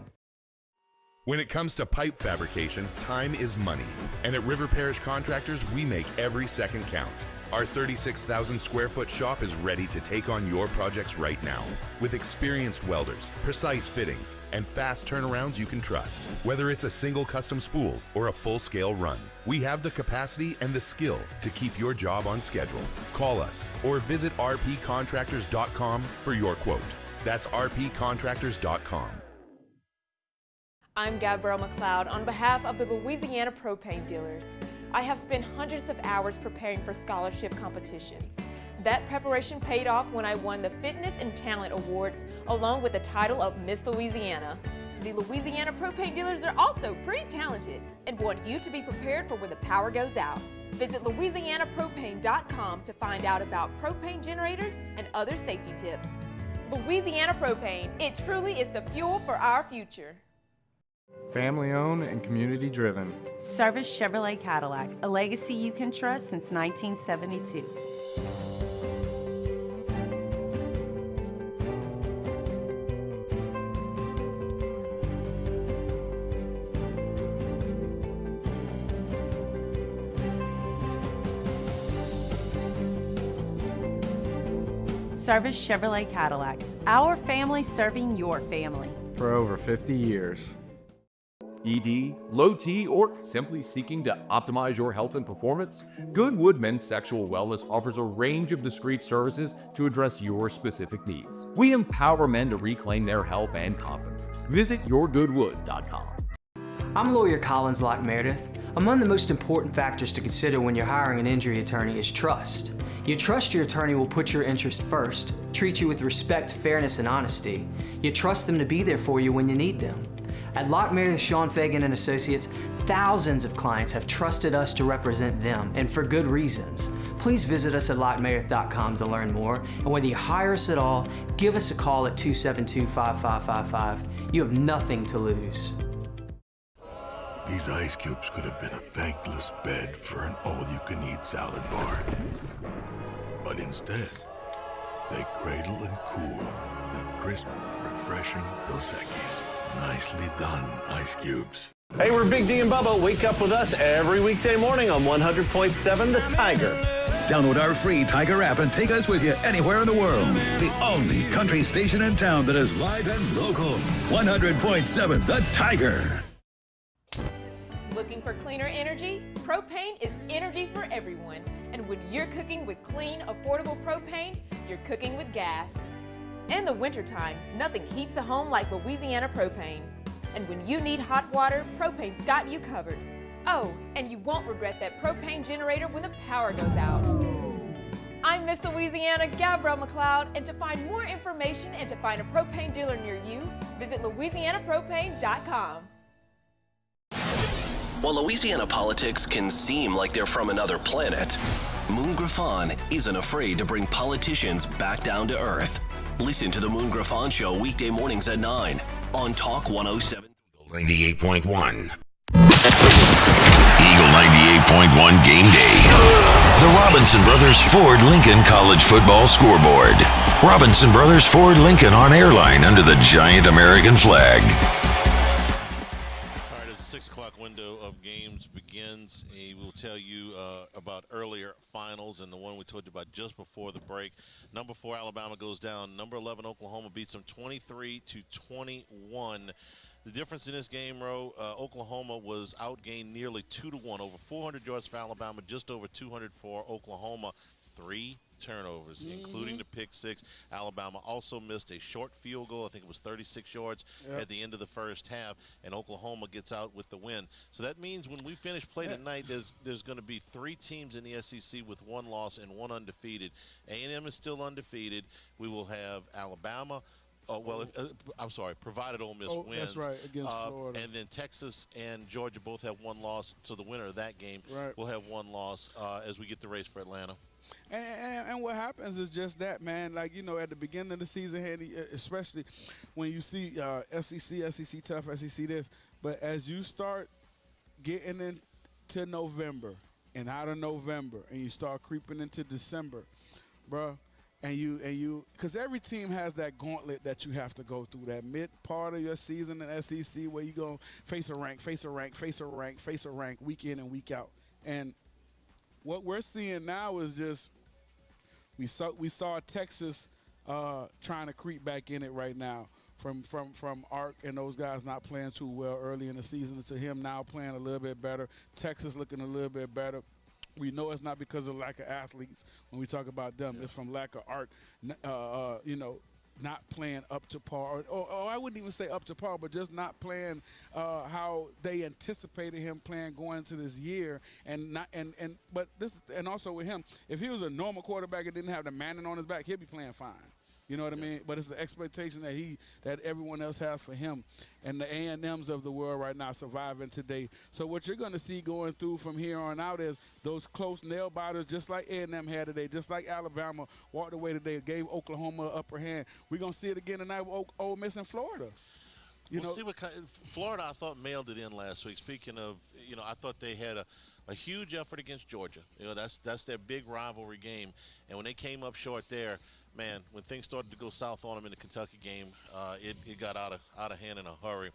When it comes to pipe fabrication, time is money. And at River Parish Contractors, we make every second count. Our 36,000 square foot shop is ready to take on your projects right now. With experienced welders, precise fittings, and fast turnarounds you can trust. Whether it's a single custom spool or a full-scale run, we have the capacity and the skill to keep your job on schedule. Call us or visit rpcontractors.com for your quote. That's rpcontractors.com. I'm Gabrielle McLeod on behalf of the Louisiana Propane Dealers. I have spent hundreds of hours preparing for scholarship competitions. That preparation paid off when I won the Fitness and Talent Awards along with the title of Miss Louisiana. The Louisiana Propane Dealers are also pretty talented and want you to be prepared for when the power goes out. Visit LouisianaPropane.com to find out about propane generators and other safety tips. Louisiana Propane, it truly is the fuel for our future. Family owned and community driven. Service Chevrolet Cadillac, a legacy you can trust since 1972. Service Chevrolet Cadillac, our family serving your family. For over 50 years. ED, low T, or simply seeking to optimize your health and performance? Goodwood Men's Sexual Wellness offers a range of discreet services to address your specific needs. We empower men to reclaim their health and confidence. Visit yourgoodwood.com. I'm lawyer Collins Locke Meredith. Among the most important factors to consider when you're hiring an injury attorney is trust. You trust your attorney will put your interest first, treat you with respect, fairness, and honesty. You trust them to be there for you when you need them. At Locke Meredith, Sean Fagan and Associates, thousands of clients have trusted us to represent them, and for good reasons. Please visit us at LockeMeredith.com to learn more, and whether you hire us at all, give us a call at 272-5555. You have nothing to lose. These ice cubes could have been a thankless bed for an all-you-can-eat salad bar. But instead, they cradle and cool the crisp, refreshing Dos Equis. Nicely done, ice cubes. Hey, we're Big D and Bubba. Wake up with us every weekday morning on 100.7 The Tiger. Download our free Tiger app and take us with you anywhere in the world. The only country station in town that is live and local. 100.7 The Tiger. Looking for cleaner energy? Propane is energy for everyone. And when you're cooking with clean, affordable propane, you're cooking with gas. In the wintertime, nothing heats a home like Louisiana propane. And when you need hot water, propane's got you covered. Oh, and you won't regret that propane generator when the power goes out. I'm Miss Louisiana, Gabrielle McLeod, and to find more information and to find a propane dealer near you, visit louisianapropane.com. While Louisiana politics can seem like they're from another planet, Moon Griffon isn't afraid to bring politicians back down to earth. Listen to the Moon Griffon Show weekday mornings at 9 on Talk 107. 98.1. Eagle 98.1 Game Day. The Robinson Brothers Ford Lincoln College Football Scoreboard. Robinson Brothers Ford Lincoln on airline under the giant American flag. All right, as the 6 o'clock window of games begins, we'll tell you about earlier finals and the one we told you about just before the break. Number 4, Alabama goes down. Number 11, Oklahoma beats them 23-21. The difference in this game, Oklahoma was outgained nearly 2-1, over 400 yards for Alabama, just over 200 for Oklahoma. 3 turnovers, including the pick 6. Alabama also missed a short field goal. I think it was 36 yards at the end of the first half, and Oklahoma gets out with the win. So that means when we finish play tonight, there's going to be 3 teams in the SEC with 1 loss and 1 undefeated. A&M is still undefeated. We will have Alabama. Provided Ole Miss wins. That's right, against Florida. And then Texas and Georgia both have 1 loss. So the winner of that game will have 1 loss as we get the race for Atlanta. And what happens is just that, man. Like, at the beginning of the season, especially when you see SEC tough, SEC this. But as you start getting into November and out of November and you start creeping into December, bro, and you, because every team has that gauntlet that you have to go through, that mid part of your season in SEC where you go face a rank, week in and week out. And what we're seeing now is just we saw Texas trying to creep back in it right now from Ark and those guys not playing too well early in the season to him now playing a little bit better. Texas looking a little bit better. We know it's not because of lack of athletes when we talk about them. It's from lack of Ark, not playing up to par. Or I wouldn't even say up to par, but just not playing how they anticipated him playing going into this year. And also with him, if he was a normal quarterback and didn't have the Manning on his back, he'd be playing fine. You know what I mean? But it's the expectation that everyone else has for him and the A&Ms of the world right now surviving today. So what you're going to see going through from here on out is those close nail-biters, just like A&M had today, just like Alabama walked away today, gave Oklahoma an upper hand. We're going to see it again tonight with Ole Miss and Florida. We'll see what Florida, I thought, mailed it in last week. Speaking of, I thought they had a huge effort against Georgia. That's their big rivalry game. And when they came up short there, man, when things started to go south on them in the Kentucky game, it got out of hand in a hurry.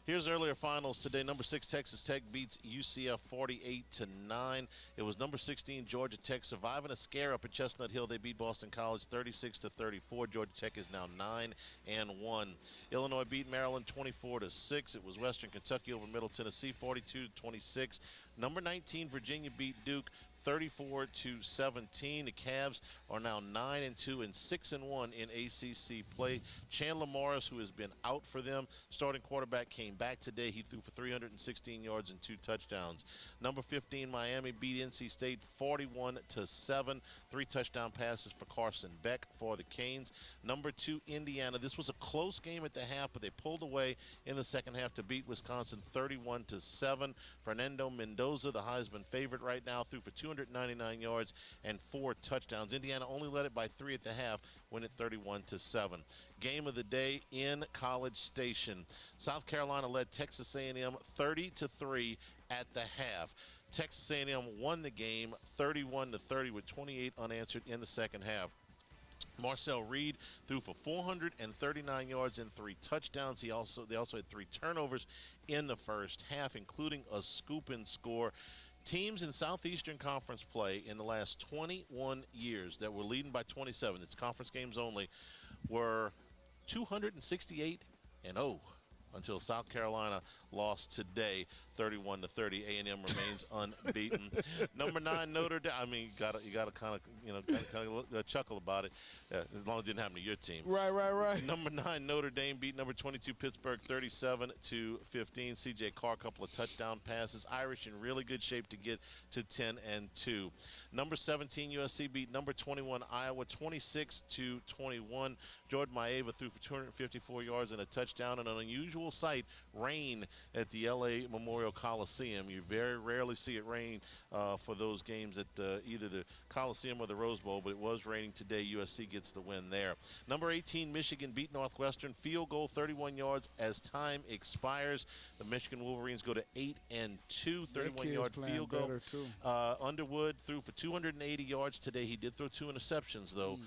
Here's earlier finals today. Number 6 Texas Tech beats UCF 48-9. It was number 16 Georgia Tech surviving a scare up at Chestnut Hill. They beat Boston College 36-34. Georgia Tech is now 9-1. Illinois beat Maryland 24-6. It was Western Kentucky over Middle Tennessee 42-26. Number 19 Virginia beat Duke 34-17. The Cavs are now 9-2 and 6-1 in ACC play. Chandler Morris, who has been out for them, starting quarterback, came back today. He threw for 316 yards and 2 touchdowns. Number 15 Miami beat NC State 41-7. 3 touchdown passes for Carson Beck for the Canes. Number 2 Indiana. This was a close game at the half, but they pulled away in the second half to beat Wisconsin 31-7. Fernando Mendoza, the Heisman favorite right now, threw for 299 yards and 4 touchdowns. Indiana only led it by 3 at the half, win it 31-7. Game of the day in College Station. South Carolina led Texas A&M 30-3 at the half. Texas A&M won the game 31-30 with 28 unanswered in the second half. Marcel Reed threw for 439 yards and 3 touchdowns. They also had 3 turnovers in the first half, including a scoop-in score. Teams in Southeastern Conference play in the last 21 years that were leading by 27, it's conference games only, were 268-0 until South Carolina lost today 31-30. A&M remains unbeaten. Number 9 Notre Dame. I mean, you gotta kind of chuckle about it, as long as it didn't happen to your team. Right. Number 9 Notre Dame beat number 22 Pittsburgh 37-15. C.J. Carr, a couple of touchdown passes. Irish in really good shape to get to 10-2. Number 17 USC beat number 21 Iowa 26-21. Jordan Maeva threw for 254 yards and a touchdown. And an unusual sight, rain at the L.A. Memorial Coliseum. You very rarely see it rain for those games at either the Coliseum or the Rose Bowl, but it was raining today. USC gets the win there. Number 18 Michigan beat Northwestern. Field goal, 31 yards as time expires. The Michigan Wolverines go to 8-2, 31-yard field goal. Underwood threw for 280 yards today. He did throw 2 interceptions, though.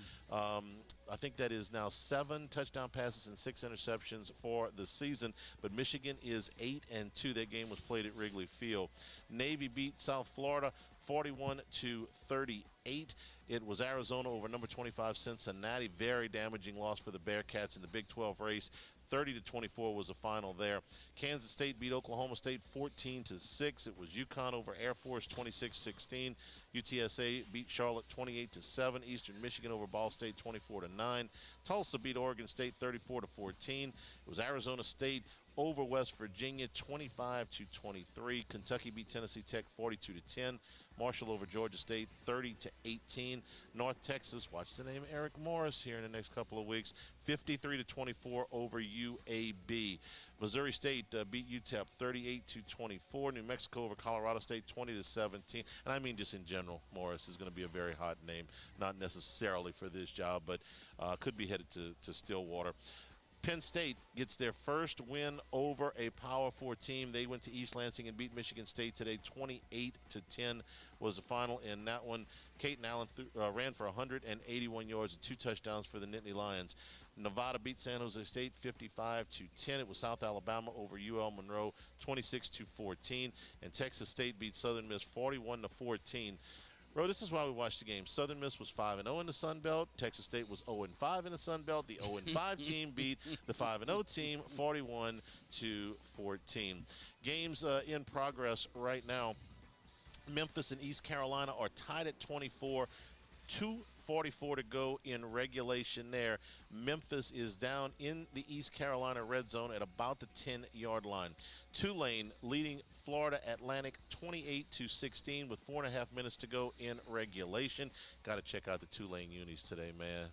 I think that is now 7 touchdown passes and 6 interceptions for the season. But Michigan is 8-2. That game was played at Wrigley Field. Navy beat South Florida 41-38. It was Arizona over number 25 Cincinnati. Very damaging loss for the Bearcats in the Big 12 race. 30-24 was the final there. Kansas State beat Oklahoma State 14-6. It was UConn over Air Force 26-16. UTSA beat Charlotte 28-7. Eastern Michigan over Ball State 24-9. Tulsa beat Oregon State 34-14. It was Arizona State over West Virginia 25-23. Kentucky beat Tennessee Tech 42-10. Marshall over Georgia State 30-18. North Texas, watch the name Eric Morris here in the next couple of weeks, 53-24 over UAB. Missouri State beat UTEP 38-24. New Mexico over Colorado State 20-17. And I mean just in general, Morris is going to be a very hot name, not necessarily for this job, but could be headed to Stillwater. Penn State gets their first win over a Power 4 team. They went to East Lansing and beat Michigan State today. 28-10 was the final in that one. Caton Allen ran for 181 yards and 2 touchdowns for the Nittany Lions. Nevada beat San Jose State 55-10. It was South Alabama over UL Monroe 26-14. And Texas State beat Southern Miss 41-14. Bro, this is why we watched the game. Southern Miss was 5-0 in the Sun Belt. Texas State was 0-5 in the Sun Belt. The 0-5 team beat the 5-0 team 41-14. Games in progress right now. Memphis and East Carolina are tied at 24. 2:44 to go in regulation there. Memphis is down in the East Carolina red zone at about the 10-yard line. Tulane leading Florida Atlantic 28-16 with 4.5 minutes to go in regulation. Got to check out the Tulane unis today, man.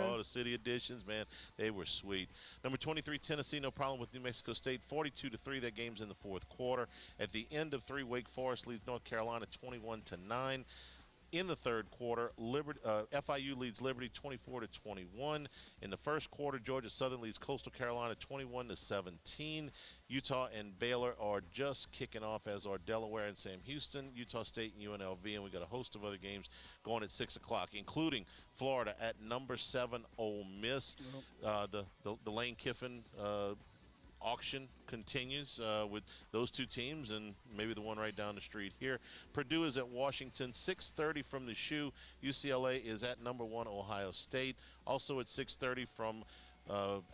All the city editions, man, they were sweet. Number 23 Tennessee, no problem with New Mexico State, 42-3. That game's in the fourth quarter. At the end of 3, Wake Forest leads North Carolina 21-9. In the third quarter, FIU leads Liberty 24-21. In the first quarter, Georgia Southern leads Coastal Carolina 21-17. Utah and Baylor are just kicking off, as are Delaware and Sam Houston, Utah State and UNLV, and we got a host of other games going at 6 o'clock, including Florida at number 7 Ole Miss. The Lane Kiffin auction continues with those 2 teams and maybe the one right down the street here. Purdue is at Washington, 6:30 from the shoe. UCLA is at number 1 Ohio State. Also at 6:30 from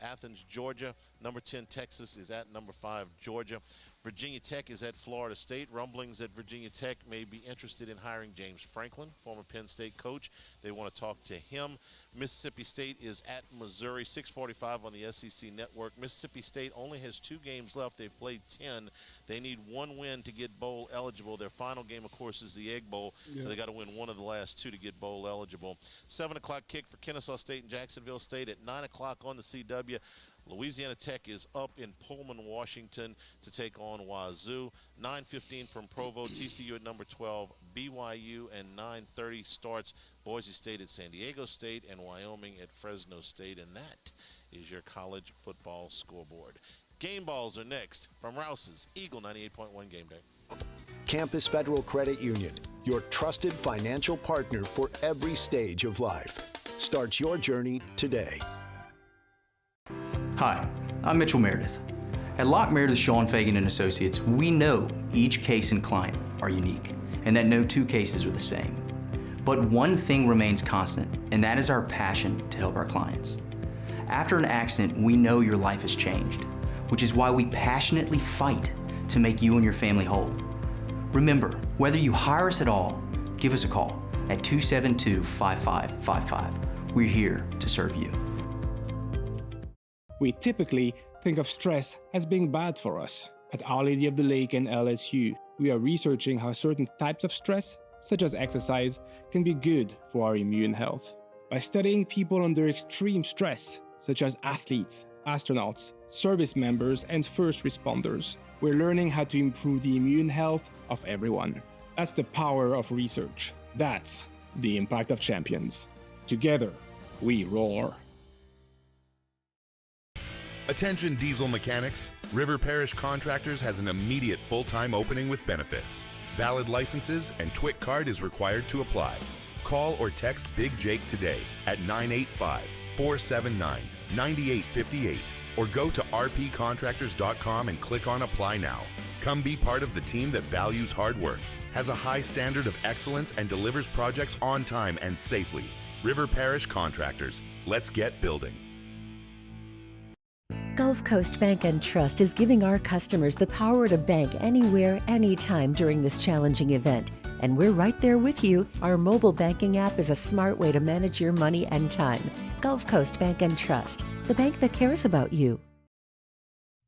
Athens, Georgia. Number 10 Texas is at number 5 Georgia. Virginia Tech is at Florida State. Rumblings that Virginia Tech may be interested in hiring James Franklin, former Penn State coach. They want to talk to him. Mississippi State is at Missouri, 6:45 on the SEC Network. Mississippi State only has 2 games left. They've played 10. They need 1 win to get bowl eligible. Their final game, of course, is the Egg Bowl. So they got to win 1 of the last 2 to get bowl eligible. 7 o'clock kick for Kennesaw State and Jacksonville State. At 9 o'clock on the CW. Louisiana Tech is up in Pullman, Washington to take on Wazoo. 9:15 from Provo, TCU at number 12, BYU, and 9:30 starts Boise State at San Diego State and Wyoming at Fresno State. And that is your college football scoreboard. Game balls are next from Rouse's Eagle 98.1 Game Day. Campus Federal Credit Union, your trusted financial partner for every stage of life. Start your journey today. Hi, I'm Mitchell Meredith. At Locke Meredith, Sean Fagan and Associates, we know each case and client are unique, and that no two cases are the same. But one thing remains constant, and that is our passion to help our clients. After an accident, we know your life has changed, which is why we passionately fight to make you and your family whole. Remember, whether you hire us at all, give us a call at 272-5555. We're here to serve you. We typically think of stress as being bad for us. At Our Lady of the Lake and LSU, we are researching how certain types of stress, such as exercise, can be good for our immune health. By studying people under extreme stress, such as athletes, astronauts, service members, and first responders, we're learning how to improve the immune health of everyone. That's the power of research. That's the impact of champions. Together, we roar. Attention diesel mechanics, River Parish Contractors has an immediate full-time opening with benefits. Valid licenses and TWIC card is required to apply. Call or text Big Jake today at 985-479-9858 or go to rpcontractors.com and click on Apply Now. Come be part of the team that values hard work, has a high standard of excellence, and delivers projects on time and safely. River Parish Contractors. Let's get building. Gulf Coast Bank and Trust is giving our customers the power to bank anywhere, anytime during this challenging event. And we're right there with you. Our mobile banking app is a smart way to manage your money and time. Gulf Coast Bank and Trust, the bank that cares about you.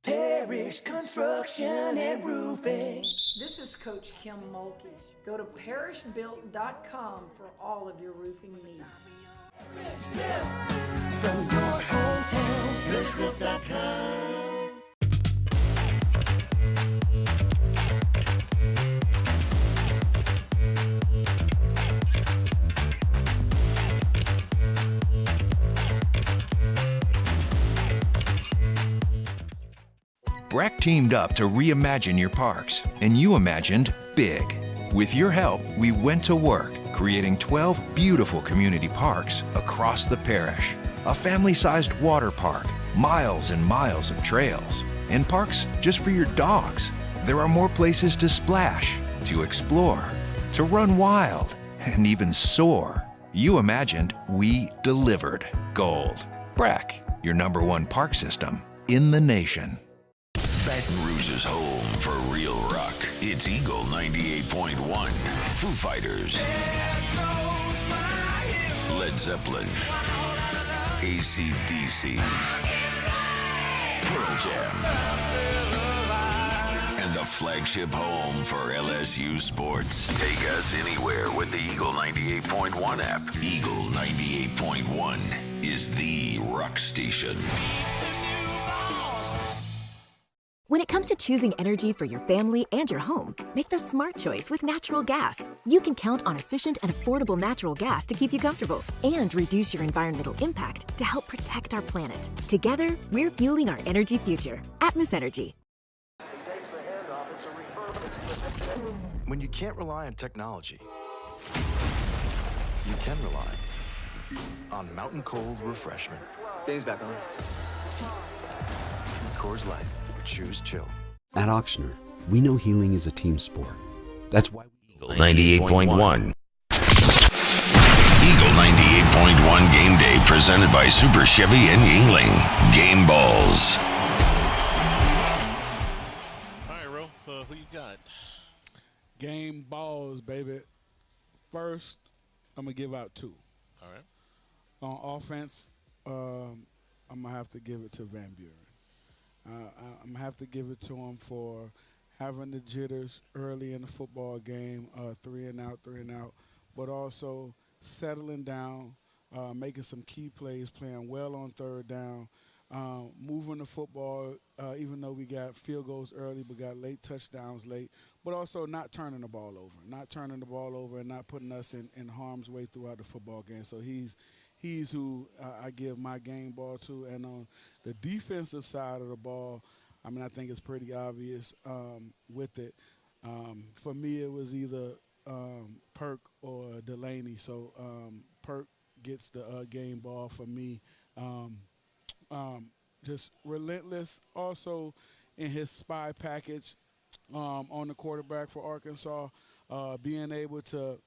Parish Construction and Roofing. This is Coach Kim Mulkey. Go to parishbuilt.com for all of your roofing needs. From your hometown, parishbuilt.com. BRAC teamed up to reimagine your parks, and you imagined big. With your help, we went to work, creating 12 beautiful community parks across the parish. A family-sized water park, miles and miles of trails, and parks just for your dogs. There are more places to splash, to explore, to run wild, and even soar. You imagined, we delivered. Gold. BRAC, your #1 park system in the nation. Baton Rouge's home for real rock. It's Eagle 98.1. Foo Fighters. Led Zeppelin. AC/DC. Pearl Jam. And the flagship home for LSU sports. Take us anywhere with the Eagle 98.1 app. Eagle 98.1 is the rock station. When it comes to choosing energy for your family and your home, make the smart choice with natural gas. You can count on efficient and affordable natural gas to keep you comfortable and reduce your environmental impact to help protect our planet. Together, we're fueling our energy future. Atmos Energy. When you can't rely on technology, you can rely on Mountain Cold Refreshment. Dave's back on. Coors Light. Choose chill. At Auctioner, we know healing is a team sport. That's why Eagle 98.1. Eagle 98.1 Game Day presented by Super Chevy and Yingling. Game balls. All right, Ro, who you got? Game balls, baby. First, I'm going to give out 2. All right. On offense, I'm going to have to give it to Van Buren. I'm going to have to give it to him for having the jitters early in the football game, 3 and out, but also settling down, making some key plays, playing well on third down, moving the football, even though we got field goals early, but got late touchdowns late, but also not turning the ball over, and not putting us in harm's way throughout the football game. So he's who I give my game ball to. And on the defensive side of the ball, I mean, I think it's pretty obvious with it. For me, it was either Perk or Delaney. So Perk gets the game ball for me. Just relentless also in his spy package on the quarterback for Arkansas, being able to,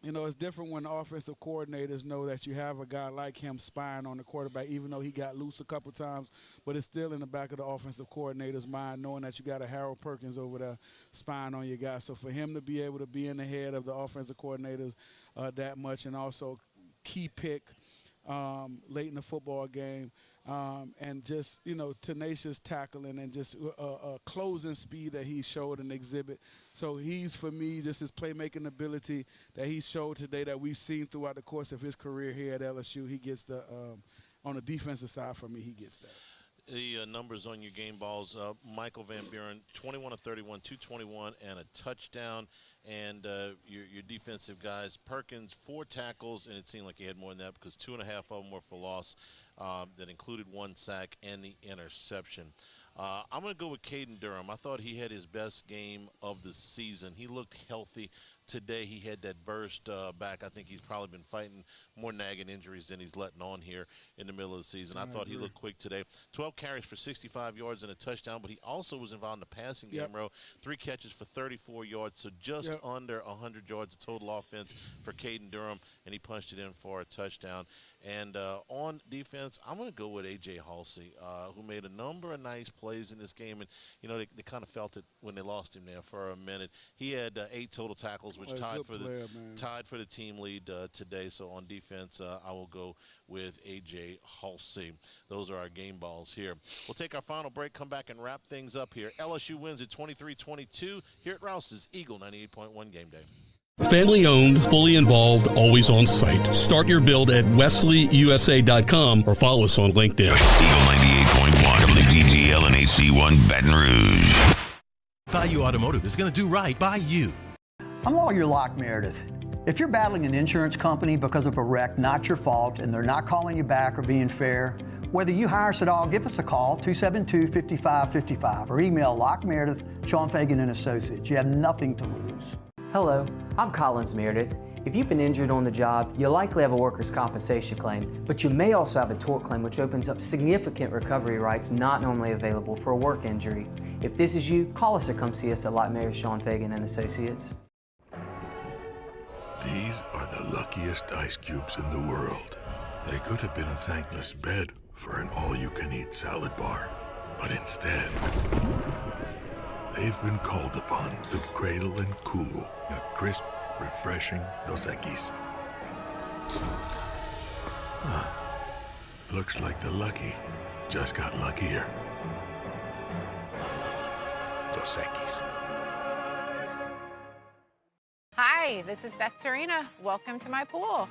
it's different when the offensive coordinators know that you have a guy like him spying on the quarterback, even though he got loose a couple times, but it's still in the back of the offensive coordinator's mind, knowing that you got a Harold Perkins over there spying on your guy. So for him to be able to be in the head of the offensive coordinators that much, and also key pick late in the football game, and just, tenacious tackling and just closing speed that he showed and exhibit. So he's, for me, just his playmaking ability that he showed today that we've seen throughout the course of his career here at LSU. He gets the, on the defensive side for me, he gets that. The numbers on your game balls, Michael Van Buren, 21 of 31, 221, and a touchdown. And your defensive guys, Perkins, 4 tackles, and it seemed like he had more than that because 2.5 of them were for loss. That included 1 sack and the interception. I'm going to go with Caden Durham. I thought he had his best game of the season. He looked healthy. Today he had that burst back. I think he's probably been fighting more nagging injuries than he's letting on here in the middle of the season. I thought he looked quick today. 12 carries for 65 yards and a touchdown, but he also was involved in the passing game row. 3 catches for 34 yards, so just under 100 yards of total offense for Caden Durham, and he punched it in for a touchdown. And on defense, I'm going to go with A.J. Halsey, who made a number of nice plays in this game. And, they kind of felt it when they lost him there for a minute. He had 8 total tackles, which tied for the team lead today. So on defense, I will go with A.J. Halsey. Those are our game balls here. We'll take our final break, come back and wrap things up here. LSU wins at 23-22 here at Rouse's Eagle 98.1 Game Day. Family owned, fully involved, always on site. Start your build at wesleyusa.com or follow us on LinkedIn. Eagle 98.1 WDGL and AC1 Baton Rouge. Value Automotive is going to do right by you. I'm Lawyer Locke Meredith. If you're battling an insurance company because of a wreck not your fault and they're not calling you back or being fair, whether you hire us at all, give us a call, 272-5555, or email Locke Meredith, Sean Fagan and Associates. You have nothing to lose. Hello, I'm Collins Meredith. If you've been injured on the job, you likely have a workers' compensation claim, but you may also have a tort claim which opens up significant recovery rights not normally available for a work injury. If this is you, call us or come see us at Locke Meredith, Sean Fagan and Associates. These are the luckiest ice cubes in the world. They could have been a thankless bed for an all-you-can-eat salad bar, but instead, they've been called upon to cradle and cool a crisp, refreshing Dos Equis. Looks like the lucky just got luckier. Dos Equis. Hi, this is Beth Serena. Welcome to my pool.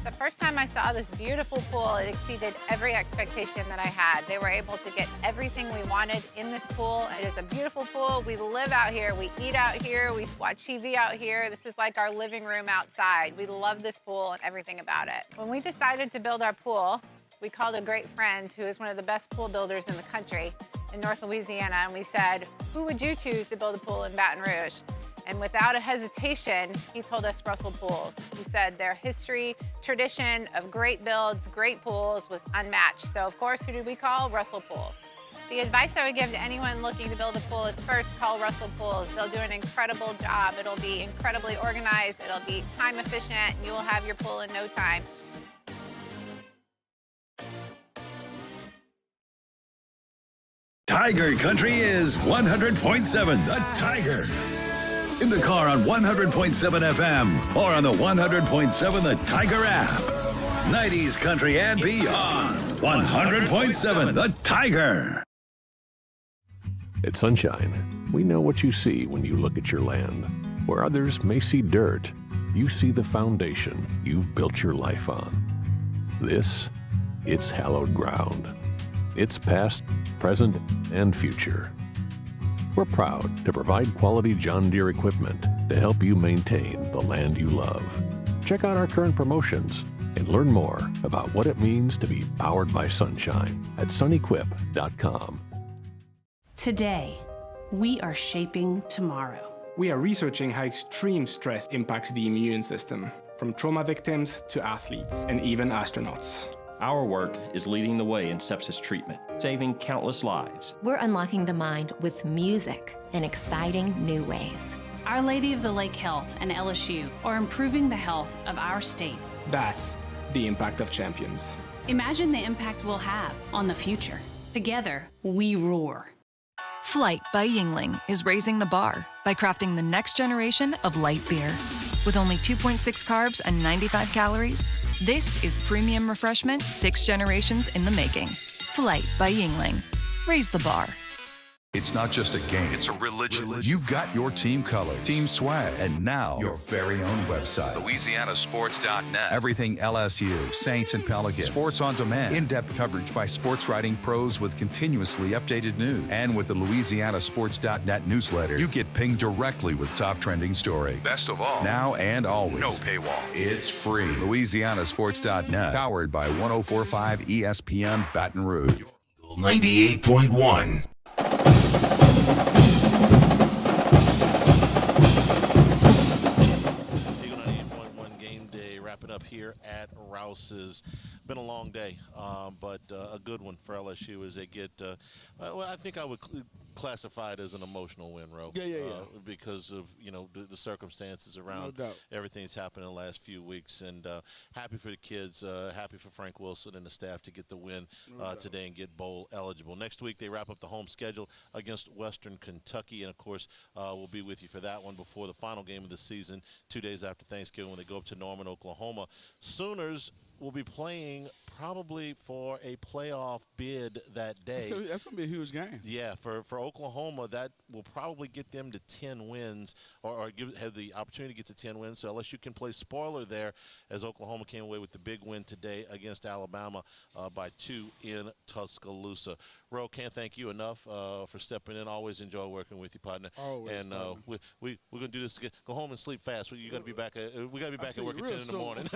The first time I saw this beautiful pool, it exceeded every expectation that I had. They were able to get everything we wanted in this pool. It is a beautiful pool. We live out here, we eat out here, we watch TV out here. This is like our living room outside. We love this pool and everything about it. When we decided to build our pool, we called a great friend who is one of the best pool builders in the country in North Louisiana, and we said, who would you choose to build a pool in Baton Rouge? And without a hesitation, he told us Russell Pools. He said their history, tradition of great builds, great pools was unmatched. So of course, who did we call? Russell Pools. The advice I would give to anyone looking to build a pool is first call Russell Pools. They'll do an incredible job. It'll be incredibly organized. It'll be time efficient, and you will have your pool in no time. Tiger Country is 100.7 The Tiger. In the car on 100.7 FM or on the 100.7 The Tiger app. 90s country and beyond. 100.7 The Tiger. At Sunshine, we know what you see when you look at your land. Where others may see dirt, you see the foundation you've built your life on. This, it's hallowed ground. It's past, present, and future. We're proud to provide quality John Deere equipment to help you maintain the land you love. Check out our current promotions and learn more about what it means to be powered by sunshine at sunequip.com. Today, we are shaping tomorrow. We are researching how extreme stress impacts the immune system, from trauma victims to athletes and even astronauts. Our work is leading the way in sepsis treatment, saving countless lives. We're unlocking the mind with music in exciting new ways. Our Lady of the Lake Health and LSU are improving the health of our state. That's the impact of champions. Imagine the impact we'll have on the future. Together, we roar. Flight by Yingling is raising the bar by crafting the next generation of light beer. With only 2.6 carbs and 95 calories, this is premium refreshment 6 generations in the making. Flight by Yingling. Raise the bar. It's not just a game, it's a religion. You've got your team colors, team swag, and now your very own website. LouisianaSports.net. Everything LSU, Saints, and Pelicans. Sports on demand. In-depth coverage by sports writing pros with continuously updated news. And with the LouisianaSports.net newsletter, you get pinged directly with top trending stories. Best of all, now and always, no paywall. It's free. LouisianaSports.net. Powered by 104.5 ESPN Baton Rouge. 98.1. Up here at Rouse's. Been a long day, but a good one for LSU as they get, well, I think I would classify it as an emotional win, Ro. Yeah. Because of, the circumstances around everything that's happened in the last few weeks. And happy for the kids, happy for Frank Wilson and the staff to get the win today and get bowl eligible. Next week, they wrap up the home schedule against Western Kentucky. And, of course, we'll be with you for that one before the final game of the season, 2 days after Thanksgiving when they go up to Norman, Oklahoma. Sooners will be playing probably for a playoff bid that day. So that's going to be a huge game. Yeah, for Oklahoma, that will probably get them to 10 wins or have the opportunity to get to 10 wins. So LSU can play spoiler there as Oklahoma came away with the big win today against Alabama by 2 in Tuscaloosa. Ro, can't thank you enough for stepping in. Always enjoy working with you, partner. Always, and we're going to do this again. Go home and sleep fast. We got to be back. We got to be back at work at 10 in the morning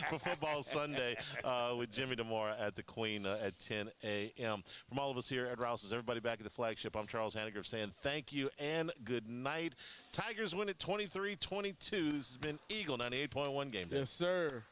for Football Sunday with Jimmy DeMora at the Queen at 10 a.m. From all of us here at Rouse's, everybody back at the flagship, I'm Charles Hanniger saying thank you and good night. Tigers win at 23-22. This has been Eagle 98.1 Game Day. Yes, sir.